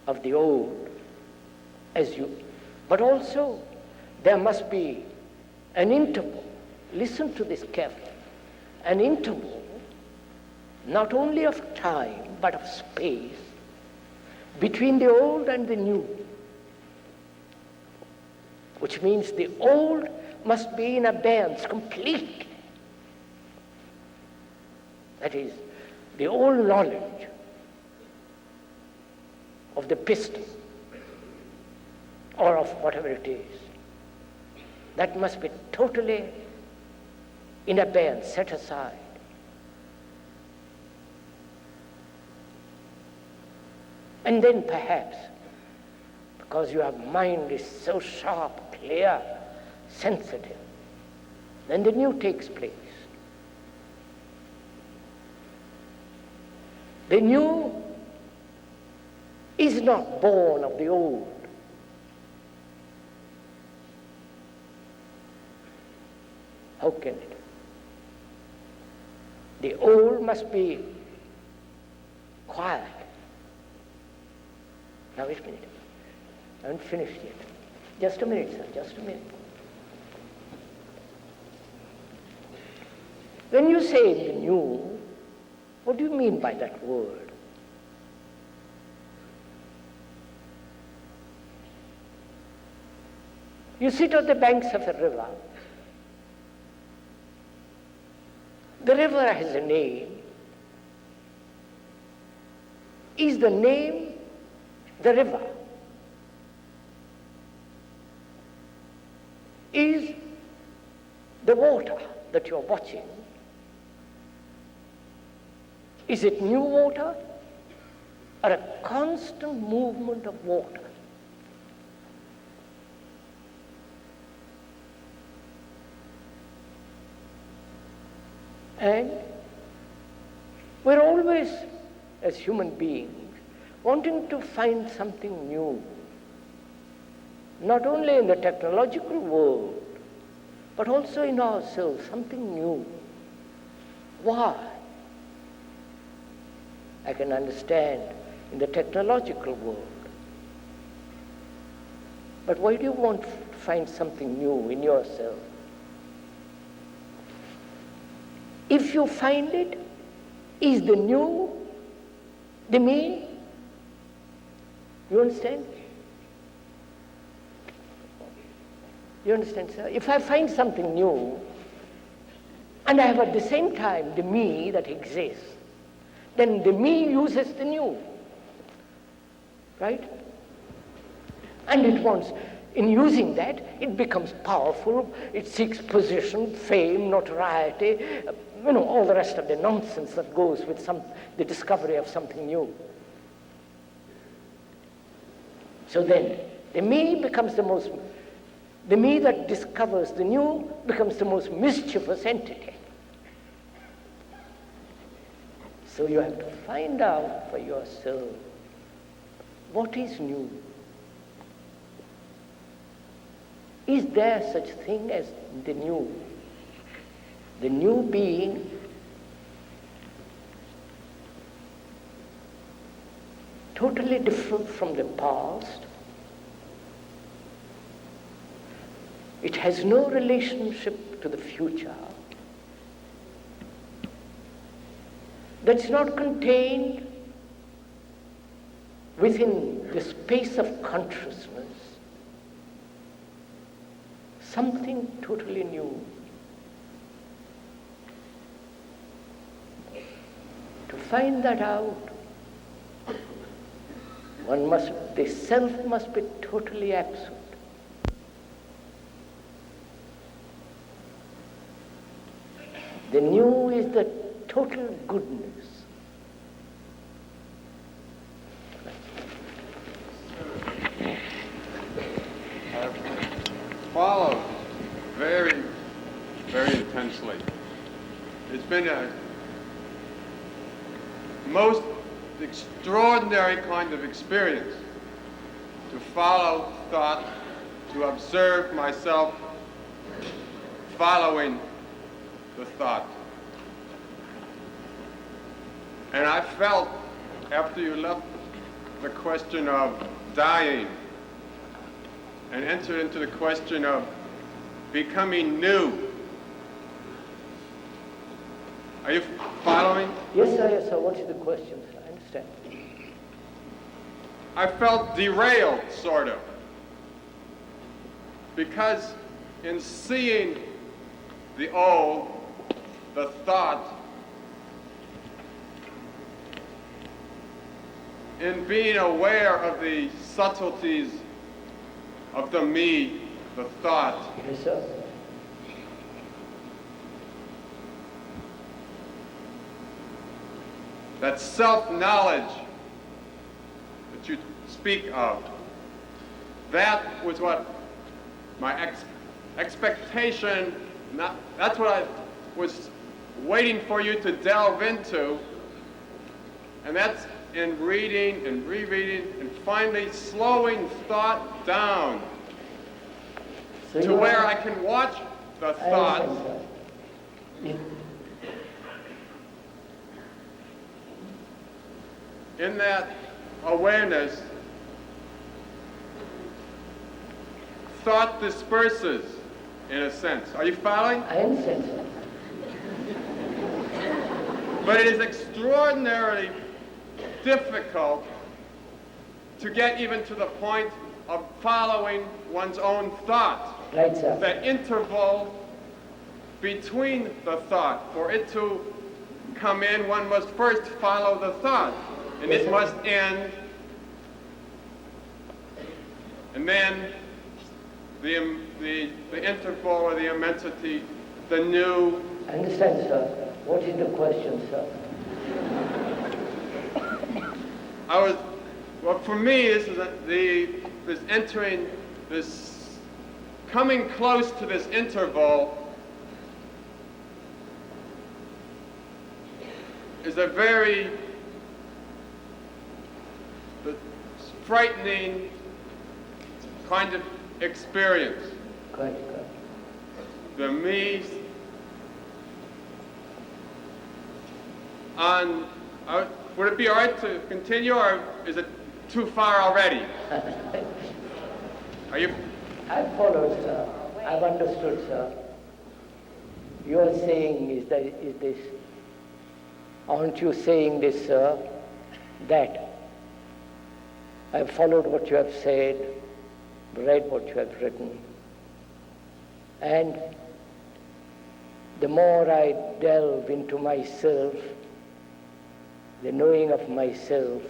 Speaker 1: of the old as you, but also there must be an interval. Listen to this carefully. An interval not only of time, but of space, between the old and the new. Which means the old must be in abeyance completely. That is, the old knowledge of the piston, or of whatever it is, that must be totally in abeyance, set aside. And then perhaps, because your mind is so sharp, clear, sensitive, then the new takes place. The new is not born of the old. How can it? The old must be quiet. Now wait a minute. I haven't finished yet. Just a minute, sir, just a minute. When you say the new, what do you mean by that word? You sit on the banks of a river. The river has a name. Is the name the river? Is the water that you're watching, is it new water or a constant movement of water? And we're always, as human beings, wanting to find something new, not only in the technological world, but also in ourselves, something new. Why? I can understand in the technological world. But why do you want to find something new in yourself? If you find it, is the new the me? You understand? You understand, sir? If I find something new, and I have at the same time the me that exists, then the me uses the new. Right? And it wants, in using that, it becomes powerful, it seeks position, fame, notoriety, all the rest of the nonsense that goes with the discovery of something new. So then, the me that discovers the new becomes the most mischievous entity. So you have to find out for yourself what is new. Is there such thing as the new? The new being totally different from the past. It has no relationship to the future. That's not contained within the space of consciousness. Something totally new. To find that out, the self must be totally absent. The new is the total goodness.
Speaker 2: I've followed very, very intensely. It's been a most extraordinary kind of experience to follow thought, to observe myself following the thought. And I felt, after you left the question of dying and entered into the question of becoming new. Are you following?
Speaker 1: Yes, sir, yes, sir. What is the question, sir? I understand.
Speaker 2: I felt derailed, sort of. Because in seeing the old, the thought, in being aware of the subtleties of the me, the thought,
Speaker 1: Yes, sir.
Speaker 2: that self-knowledge that you speak of, that was what my expectation, that's what I was waiting for you to delve into, and that's in reading and rereading and finally slowing thought down
Speaker 1: So
Speaker 2: to where I can watch the thought in that awareness, thought disperses, in a sense. Are you following?
Speaker 1: I understand, sir.
Speaker 2: But it is extraordinarily difficult to get even to the point of following one's own thought.
Speaker 1: Right, sir.
Speaker 2: The interval between the thought. For it to come in, one must first follow the thought, and
Speaker 1: Yes,
Speaker 2: it
Speaker 1: sir.
Speaker 2: must end. And then the interval or the immensity, the new.
Speaker 1: I understand, sir. What is the question, sir?
Speaker 2: Well, for me, this is this entering, this coming close to this interval is a very frightening kind of experience.
Speaker 1: Quite, quite.
Speaker 2: The me on, would it be all right to continue, or is it too far already? Are you?
Speaker 1: I've followed, sir. I've understood, sir. You are saying is this, aren't you saying this, sir, that I've followed what you have said, read what you have written, and the more I delve into myself, the knowing of myself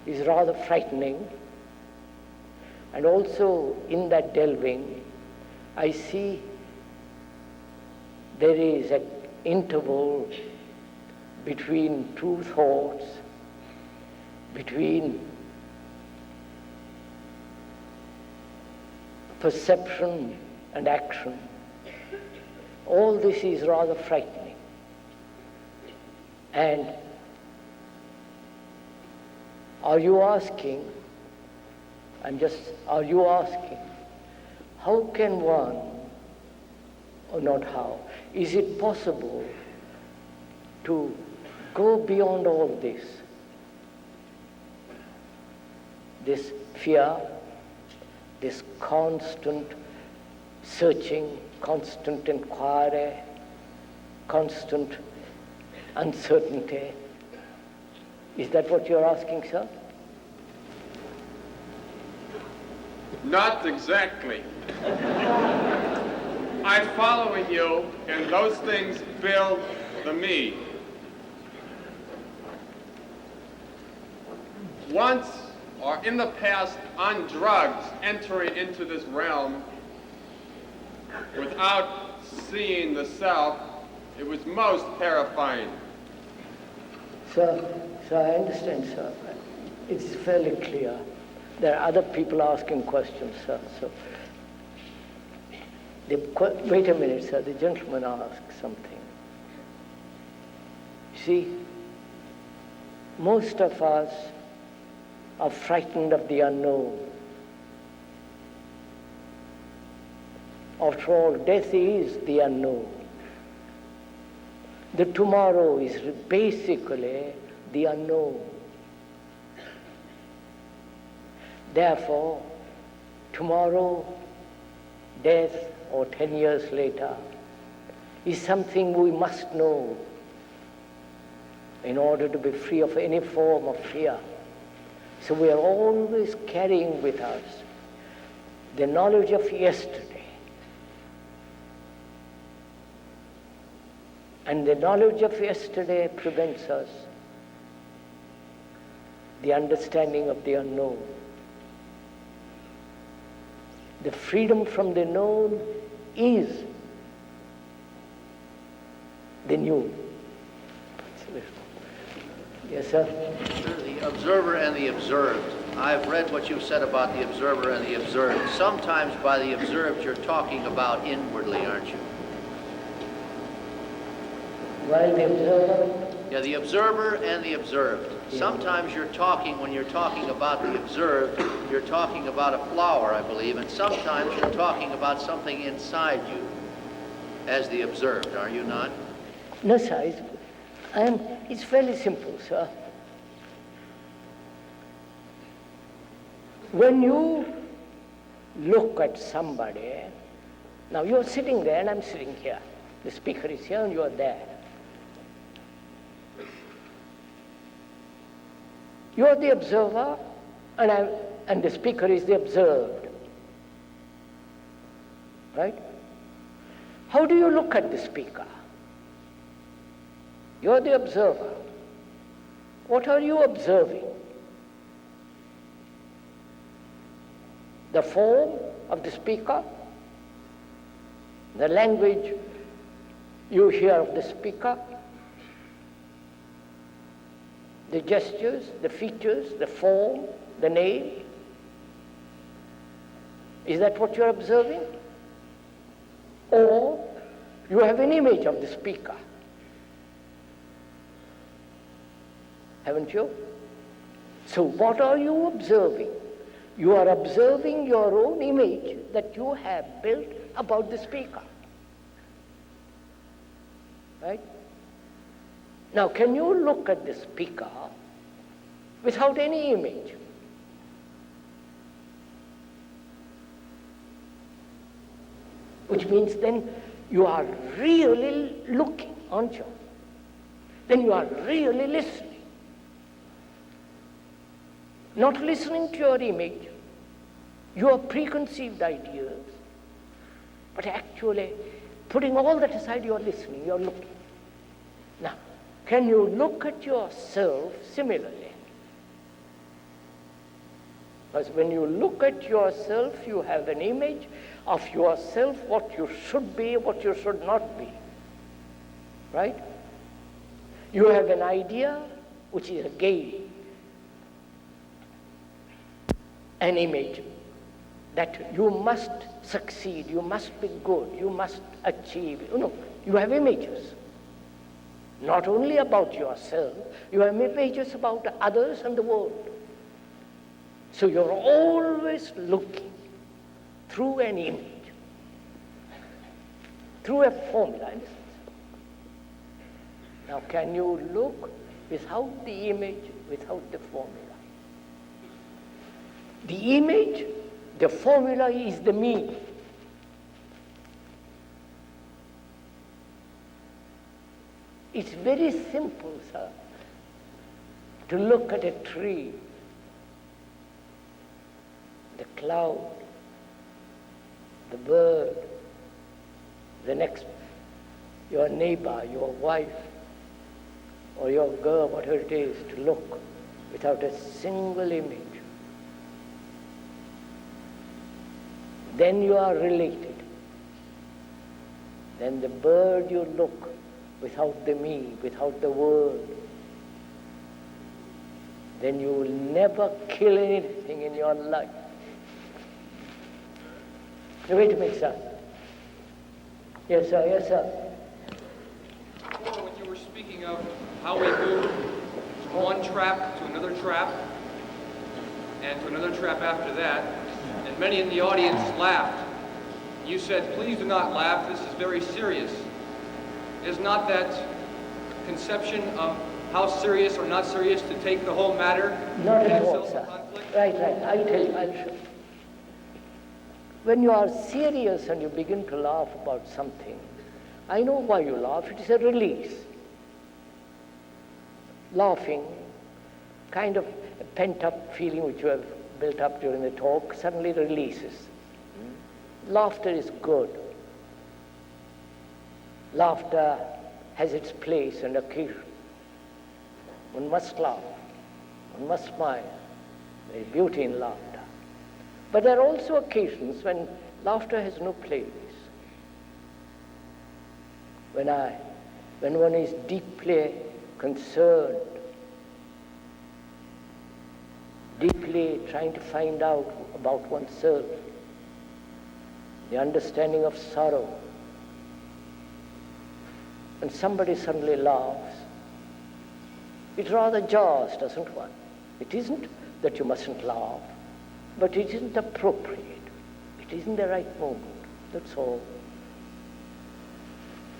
Speaker 1: is rather frightening. And also in that delving, I see there is an interval between two thoughts, between perception and action. All this is rather frightening. And are you asking, are you asking, how can one, or not how, is it possible to go beyond all this fear, this constant searching, constant inquiry, constant uncertainty? Is that what you're asking, sir?
Speaker 2: Not exactly. I'm following you, and those things build the me. Once, or in the past, on drugs, entering into this realm without seeing the self, it was most terrifying.
Speaker 1: Sir, I understand, sir. It's fairly clear. There are other people asking questions, sir. So, wait a minute, sir. The gentleman asked something. See, most of us are frightened of the unknown. After all, death is the unknown. The tomorrow is basically the unknown. Therefore, tomorrow, death, or 10 years later, is something we must know in order to be free of any form of fear. So we are always carrying with us the knowledge of yesterday. And the knowledge of yesterday prevents us the understanding of the unknown. The freedom from the known is the new. Yes, sir?
Speaker 5: The observer and the observed. I've read what you've said about the observer and the observed. Sometimes by the observed you're talking about inwardly, aren't you?
Speaker 1: While the observer,
Speaker 5: Yeah, the observer and the observed. Sometimes you're talking, when you're talking about the observed, you're talking about a flower, I believe, and sometimes you're talking about something inside you as the observed, are you not?
Speaker 1: no, sir, it's fairly simple, sir. When you look at somebody, now you're sitting there and I'm sitting here. The speaker is here and you're there. You're the observer and the speaker is the observed. Right? How do you look at the speaker? You're the observer. What are you observing? The form of the speaker, the language you hear of the speaker, the gestures, the features, the form, the name. Is that what you're observing? Or you have an image of the speaker. Haven't you? So what are you observing? You are observing your own image that you have built about the speaker. Right? Now, can you look at the speaker without any image? Which means then you are really looking, aren't you? Then you are really listening. Not listening to your image, your preconceived ideas, but actually putting all that aside, you're listening, you're looking. Now, can you look at yourself similarly? Because when you look at yourself, you have an image of yourself, what you should be, what you should not be. Right? You have an idea, which is again an image that you must succeed, you must be good, you must achieve. You have images. Not only about yourself, you have images about others and the world. So you're always looking through an image, through a formula. Now, can you look without the image, without the formula? The image, the formula is the me. It's very simple, sir, to look at a tree, the cloud, the bird, the next, your neighbor, your wife, or your girl, whatever it is, to look without a single image. Then you are related. Then the bird you look without the me, without the world. Then you will never kill anything in your life. Now, wait a minute, sir. Yes, sir, yes, sir.
Speaker 6: Before, when you were speaking of how we move from one trap to another trap, and to another trap after that, and many in the audience laughed, you said, please do not laugh, this is very serious. Is not that conception of how serious or not serious to take the whole matter?
Speaker 1: Not
Speaker 6: in
Speaker 1: at all,
Speaker 6: itself a
Speaker 1: sir.
Speaker 6: conflict?
Speaker 1: Right, I'll tell you, I'll show you. When you are serious and you begin to laugh about something, I know why you laugh, it is a release. Laughing, kind of a pent-up feeling which you have built up during the talk, suddenly releases. Laughter is good. Laughter has its place and occasion. One must laugh. One must smile. There is beauty in laughter. But there are also occasions when laughter has no place. When one is deeply concerned, deeply trying to find out about oneself, the understanding of sorrow, and somebody suddenly laughs, it rather jars, doesn't one? It isn't that you mustn't laugh, but it isn't appropriate. It isn't the right moment. That's all.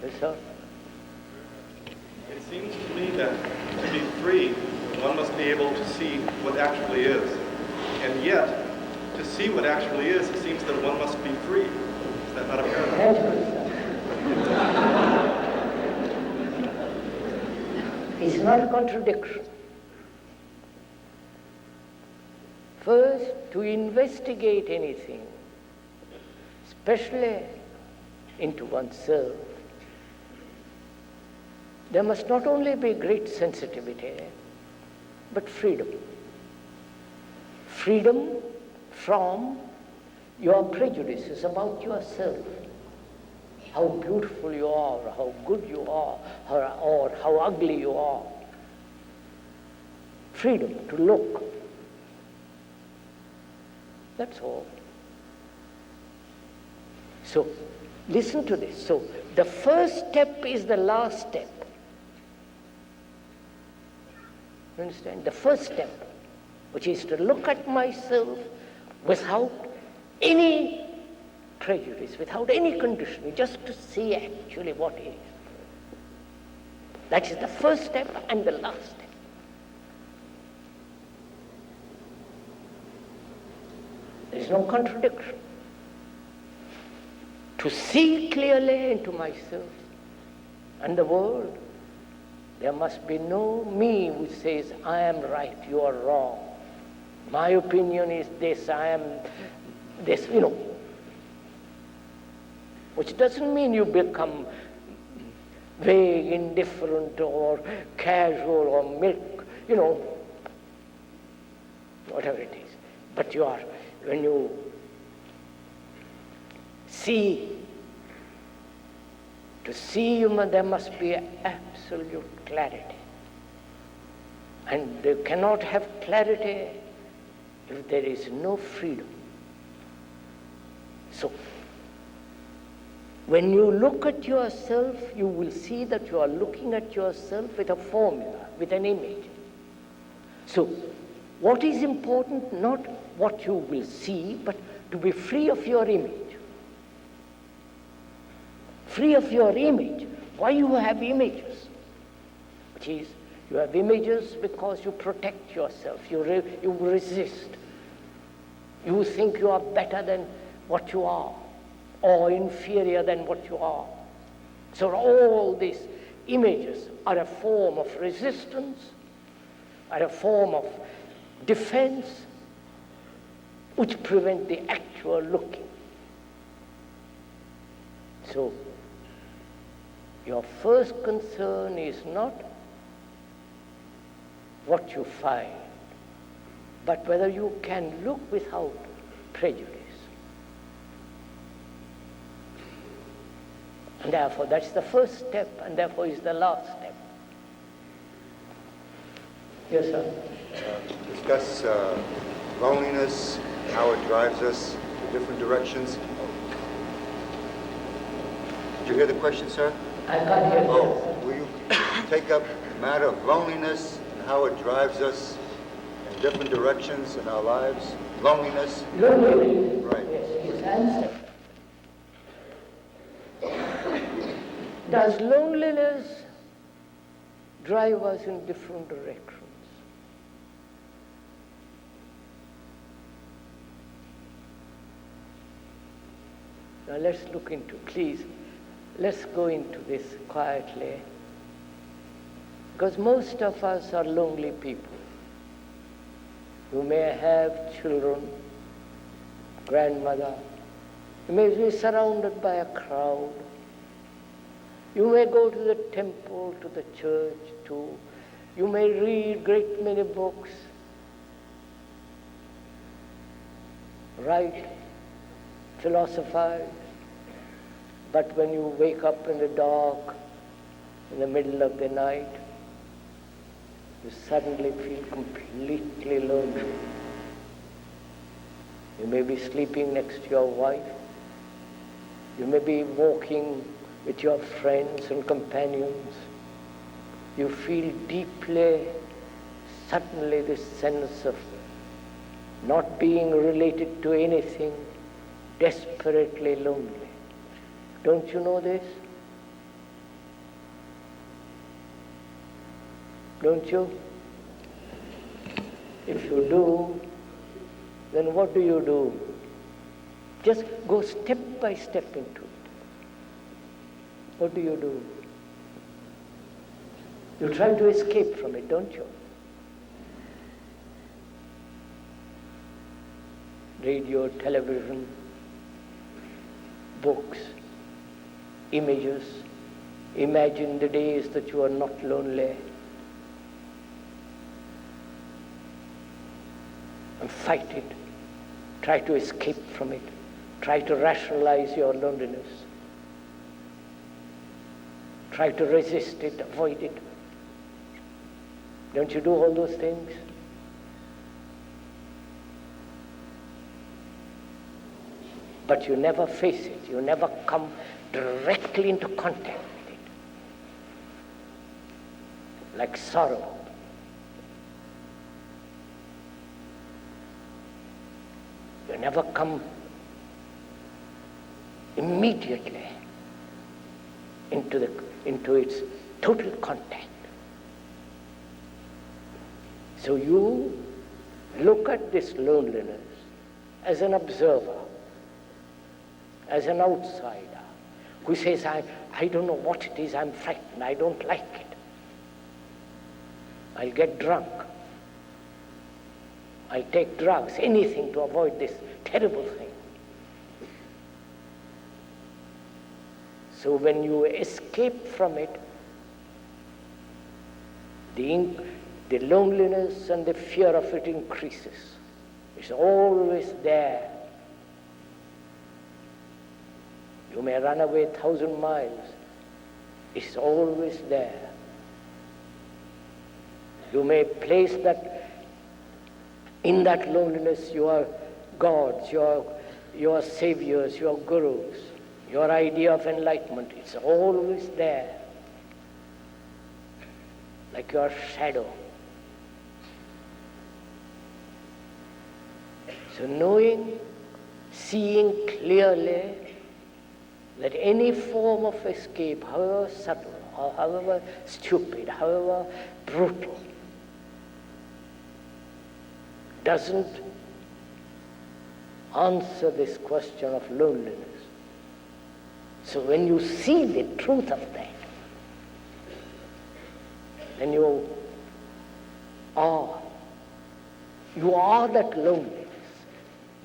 Speaker 1: Yes, sir?
Speaker 7: It seems to me that to be free, one must be able to see what actually is. And yet, to see what actually is, it seems that one must be free. Is that not a paradox?
Speaker 1: It's not a contradiction. First, to investigate anything, especially into oneself, there must not only be great sensitivity, but freedom. Freedom from your prejudices about yourself. How beautiful you are, or how good you are, or how ugly you are. Freedom to look. That's all. So, listen to this. So, the first step is the last step. You understand? The first step, which is to look at myself without any prejudice, without any conditioning, just to see actually what is. That is the first step and the last step. There is no contradiction. To see clearly into myself and the world, there must be no me which says, I am right, you are wrong. My opinion is this, I am this, which doesn't mean you become vague, indifferent, or casual, or whatever it is. But you are, when you see, to see there must be absolute clarity. And they cannot have clarity if there is no freedom. So, when you look at yourself, you will see that you are looking at yourself with a formula, with an image. So, what is important, not what you will see, but to be free of your image. Free of your image. Why you have images? Which is, you have images because you protect yourself, you resist. You think you are better than what you are, or inferior than what you are. So all these images are a form of resistance, are a form of defense, which prevent the actual looking. So, your first concern is not what you find, but whether you can look without prejudice. And therefore, that's the first step, and therefore is the last step. Yes, sir?
Speaker 8: Discuss loneliness, how it drives us in different directions. Did you hear the question, sir?
Speaker 1: I can't hear you.
Speaker 8: Oh, will you take up the matter of loneliness and how it drives us in different directions in our lives? Loneliness?
Speaker 1: Loneliness.
Speaker 8: Right.
Speaker 1: Yes, his answer. Does loneliness drive us in different directions? Now let's look into, please, let's go into this quietly. Because most of us are lonely people. You may have children, grandmother. You may be surrounded by a crowd. You may go to the temple, to the church too. You may read great many books, write, philosophize. But when you wake up in the dark, in the middle of the night, you suddenly feel completely lonely. You may be sleeping next to your wife. You may be walking with your friends and companions. You feel deeply, suddenly, this sense of not being related to anything, desperately lonely. Don't you know this? Don't you? If you do, then what do? Just go step by step into it. What do? You try to escape from it, don't you? Radio, television, books, images. Imagine the days that you are not lonely. And fight it. Try to escape from it. Try to rationalize your loneliness. Try to resist it, avoid it. Don't you do all those things? But you never face it. You never come directly into contact with it. Like sorrow. You never come immediately into its total contact. So you look at this loneliness as an observer, as an outsider, who says, I don't know what it is, I'm frightened, I don't like it. I'll get drunk. I'll take drugs, anything to avoid this terrible thing. So when you escape from it, the loneliness and the fear of it increases. It's always there. You may run away 1,000 miles. It's always there. You may place that, in that loneliness, your gods, your saviors, your gurus, your idea of enlightenment. It's always there. Like your shadow. So knowing, seeing clearly that any form of escape, however subtle, or however stupid, however brutal, doesn't answer this question of loneliness. So when you see the truth of that, then you are that loneliness.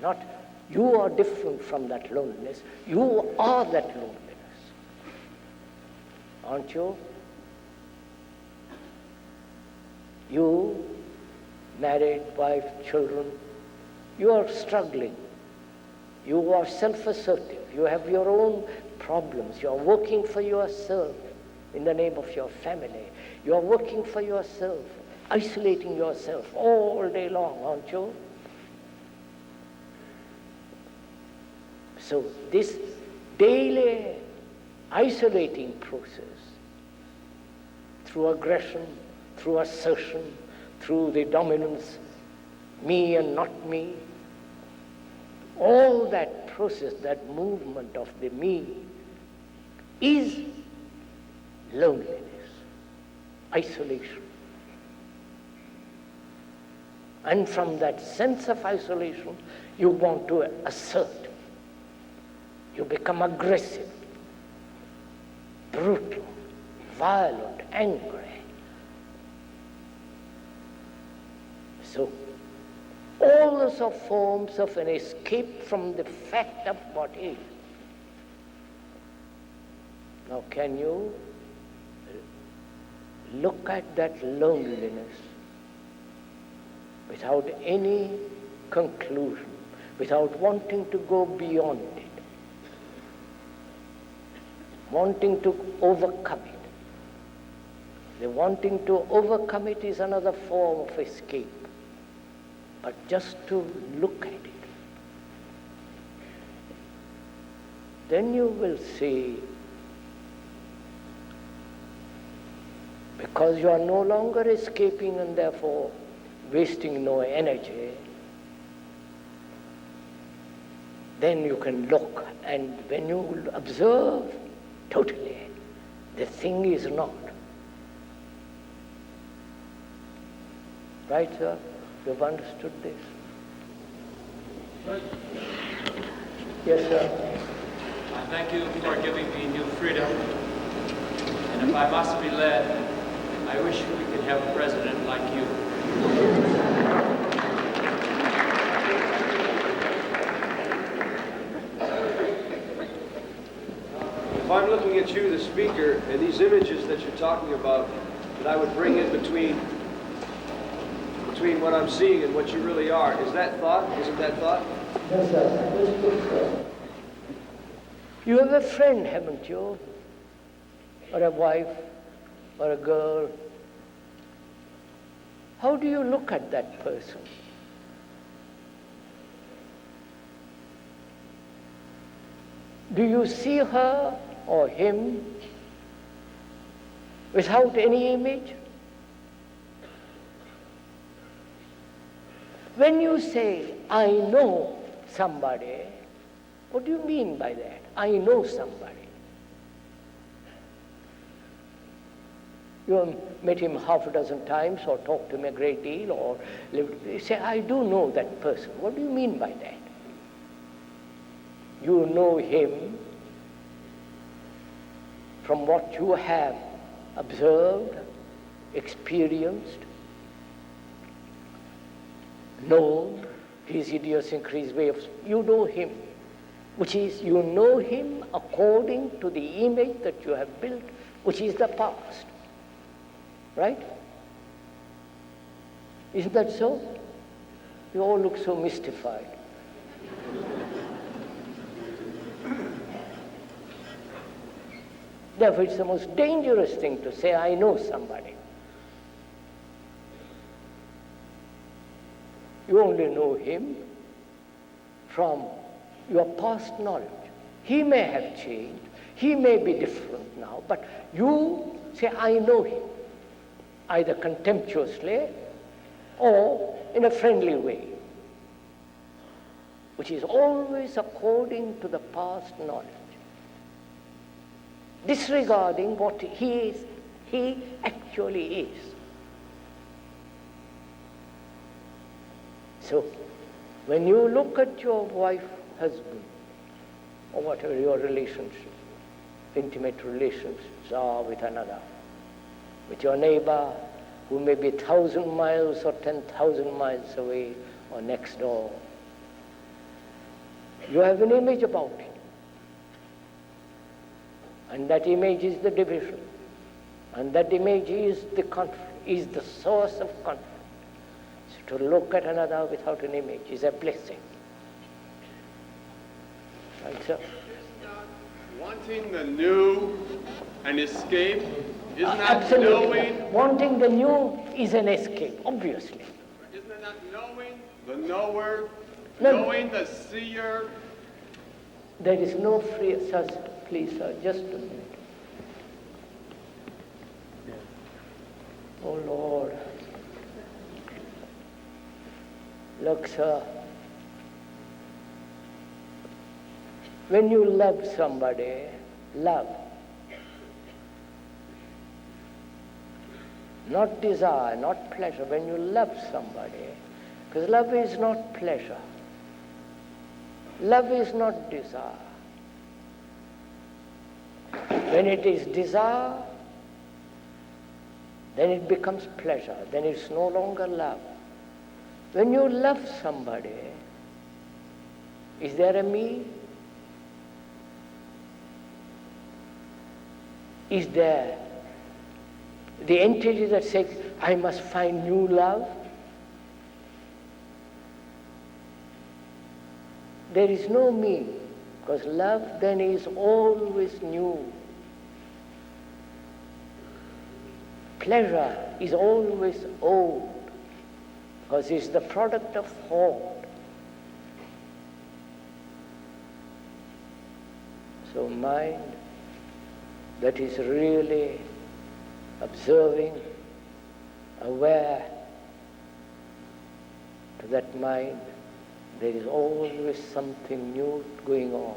Speaker 1: Not you are different from that loneliness. You are that loneliness. Aren't you? You, married, wife, children, you are struggling. You are self-assertive. You have your own problems. You are working for yourself in the name of your family. You are working for yourself, isolating yourself all day long, aren't you? So this daily isolating process, through aggression, through assertion, through the dominance, me and not me, all that process, that movement of the me, is loneliness, isolation. And from that sense of isolation, you want to assert. You become aggressive, brutal, violent, angry. So, all those are forms of an escape from the fact of what is. Now, can you look at that loneliness without any conclusion, without wanting to go beyond it, wanting to overcome it? The wanting to overcome it is another form of escape. But just to look at it, then you will see, because you are no longer escaping and therefore wasting no energy, then you can look, and when you observe totally, the thing is not. Right, sir? You've understood this? Yes, sir.
Speaker 9: I thank you for giving me new freedom. And if I must be led, I wish we could have a president like you.
Speaker 10: If I'm looking at you, the speaker, and these images that you're talking about, that I would bring in between what I'm seeing and what you really are, is that thought? Isn't that thought?
Speaker 1: Yes, sir. Yes, good, sir. You have a friend, haven't you? Or a wife, or a girl. How do you look at that person? Do you see her or him without any image? When you say, I know somebody, what do you mean by that? I know somebody. You have met him half a dozen times or talked to him a great deal or you say, I do know that person. What do you mean by that? You know him from what you have observed, experienced, known, his idiosyncrasies, way of, you know him, which is you know him according to the image that you have built, which is the past. Right? Isn't that so? You all look so mystified. Therefore, it's the most dangerous thing to say, I know somebody. You only know him from your past knowledge. He may have changed, he may be different now, but you say, I know him, either contemptuously or in a friendly way, which is always according to the past knowledge, disregarding what he actually is. So, when you look at your wife, husband, or whatever your relationship, intimate relationships are with another, with your neighbor who may be 1,000 miles or 10,000 miles away or next door, you have an image about him. And that image is the division. And that image is the conflict, is the source of conflict. So to look at another without an image is a blessing. Right, sir?
Speaker 2: Wanting the new and escape is not
Speaker 1: Absolutely.
Speaker 2: knowing.
Speaker 1: Wanting the new is an escape, obviously.
Speaker 2: Isn't it not knowing the knower,
Speaker 1: No.
Speaker 2: knowing the seer?
Speaker 1: There is no free, sir, please, sir, just a minute. Oh, Lord. Look, sir, when you love somebody, love, not desire, not pleasure, when you love somebody, because love is not pleasure, love is not desire. When it is desire, then it becomes pleasure, then it's no longer love. When you love somebody, is there a me? Is there the entity that says, I must find new love? There is no me, because love then is always new. Pleasure is always old, because it's the product of thought. So mind that is really observing, aware, to that mind, there is always something new going on.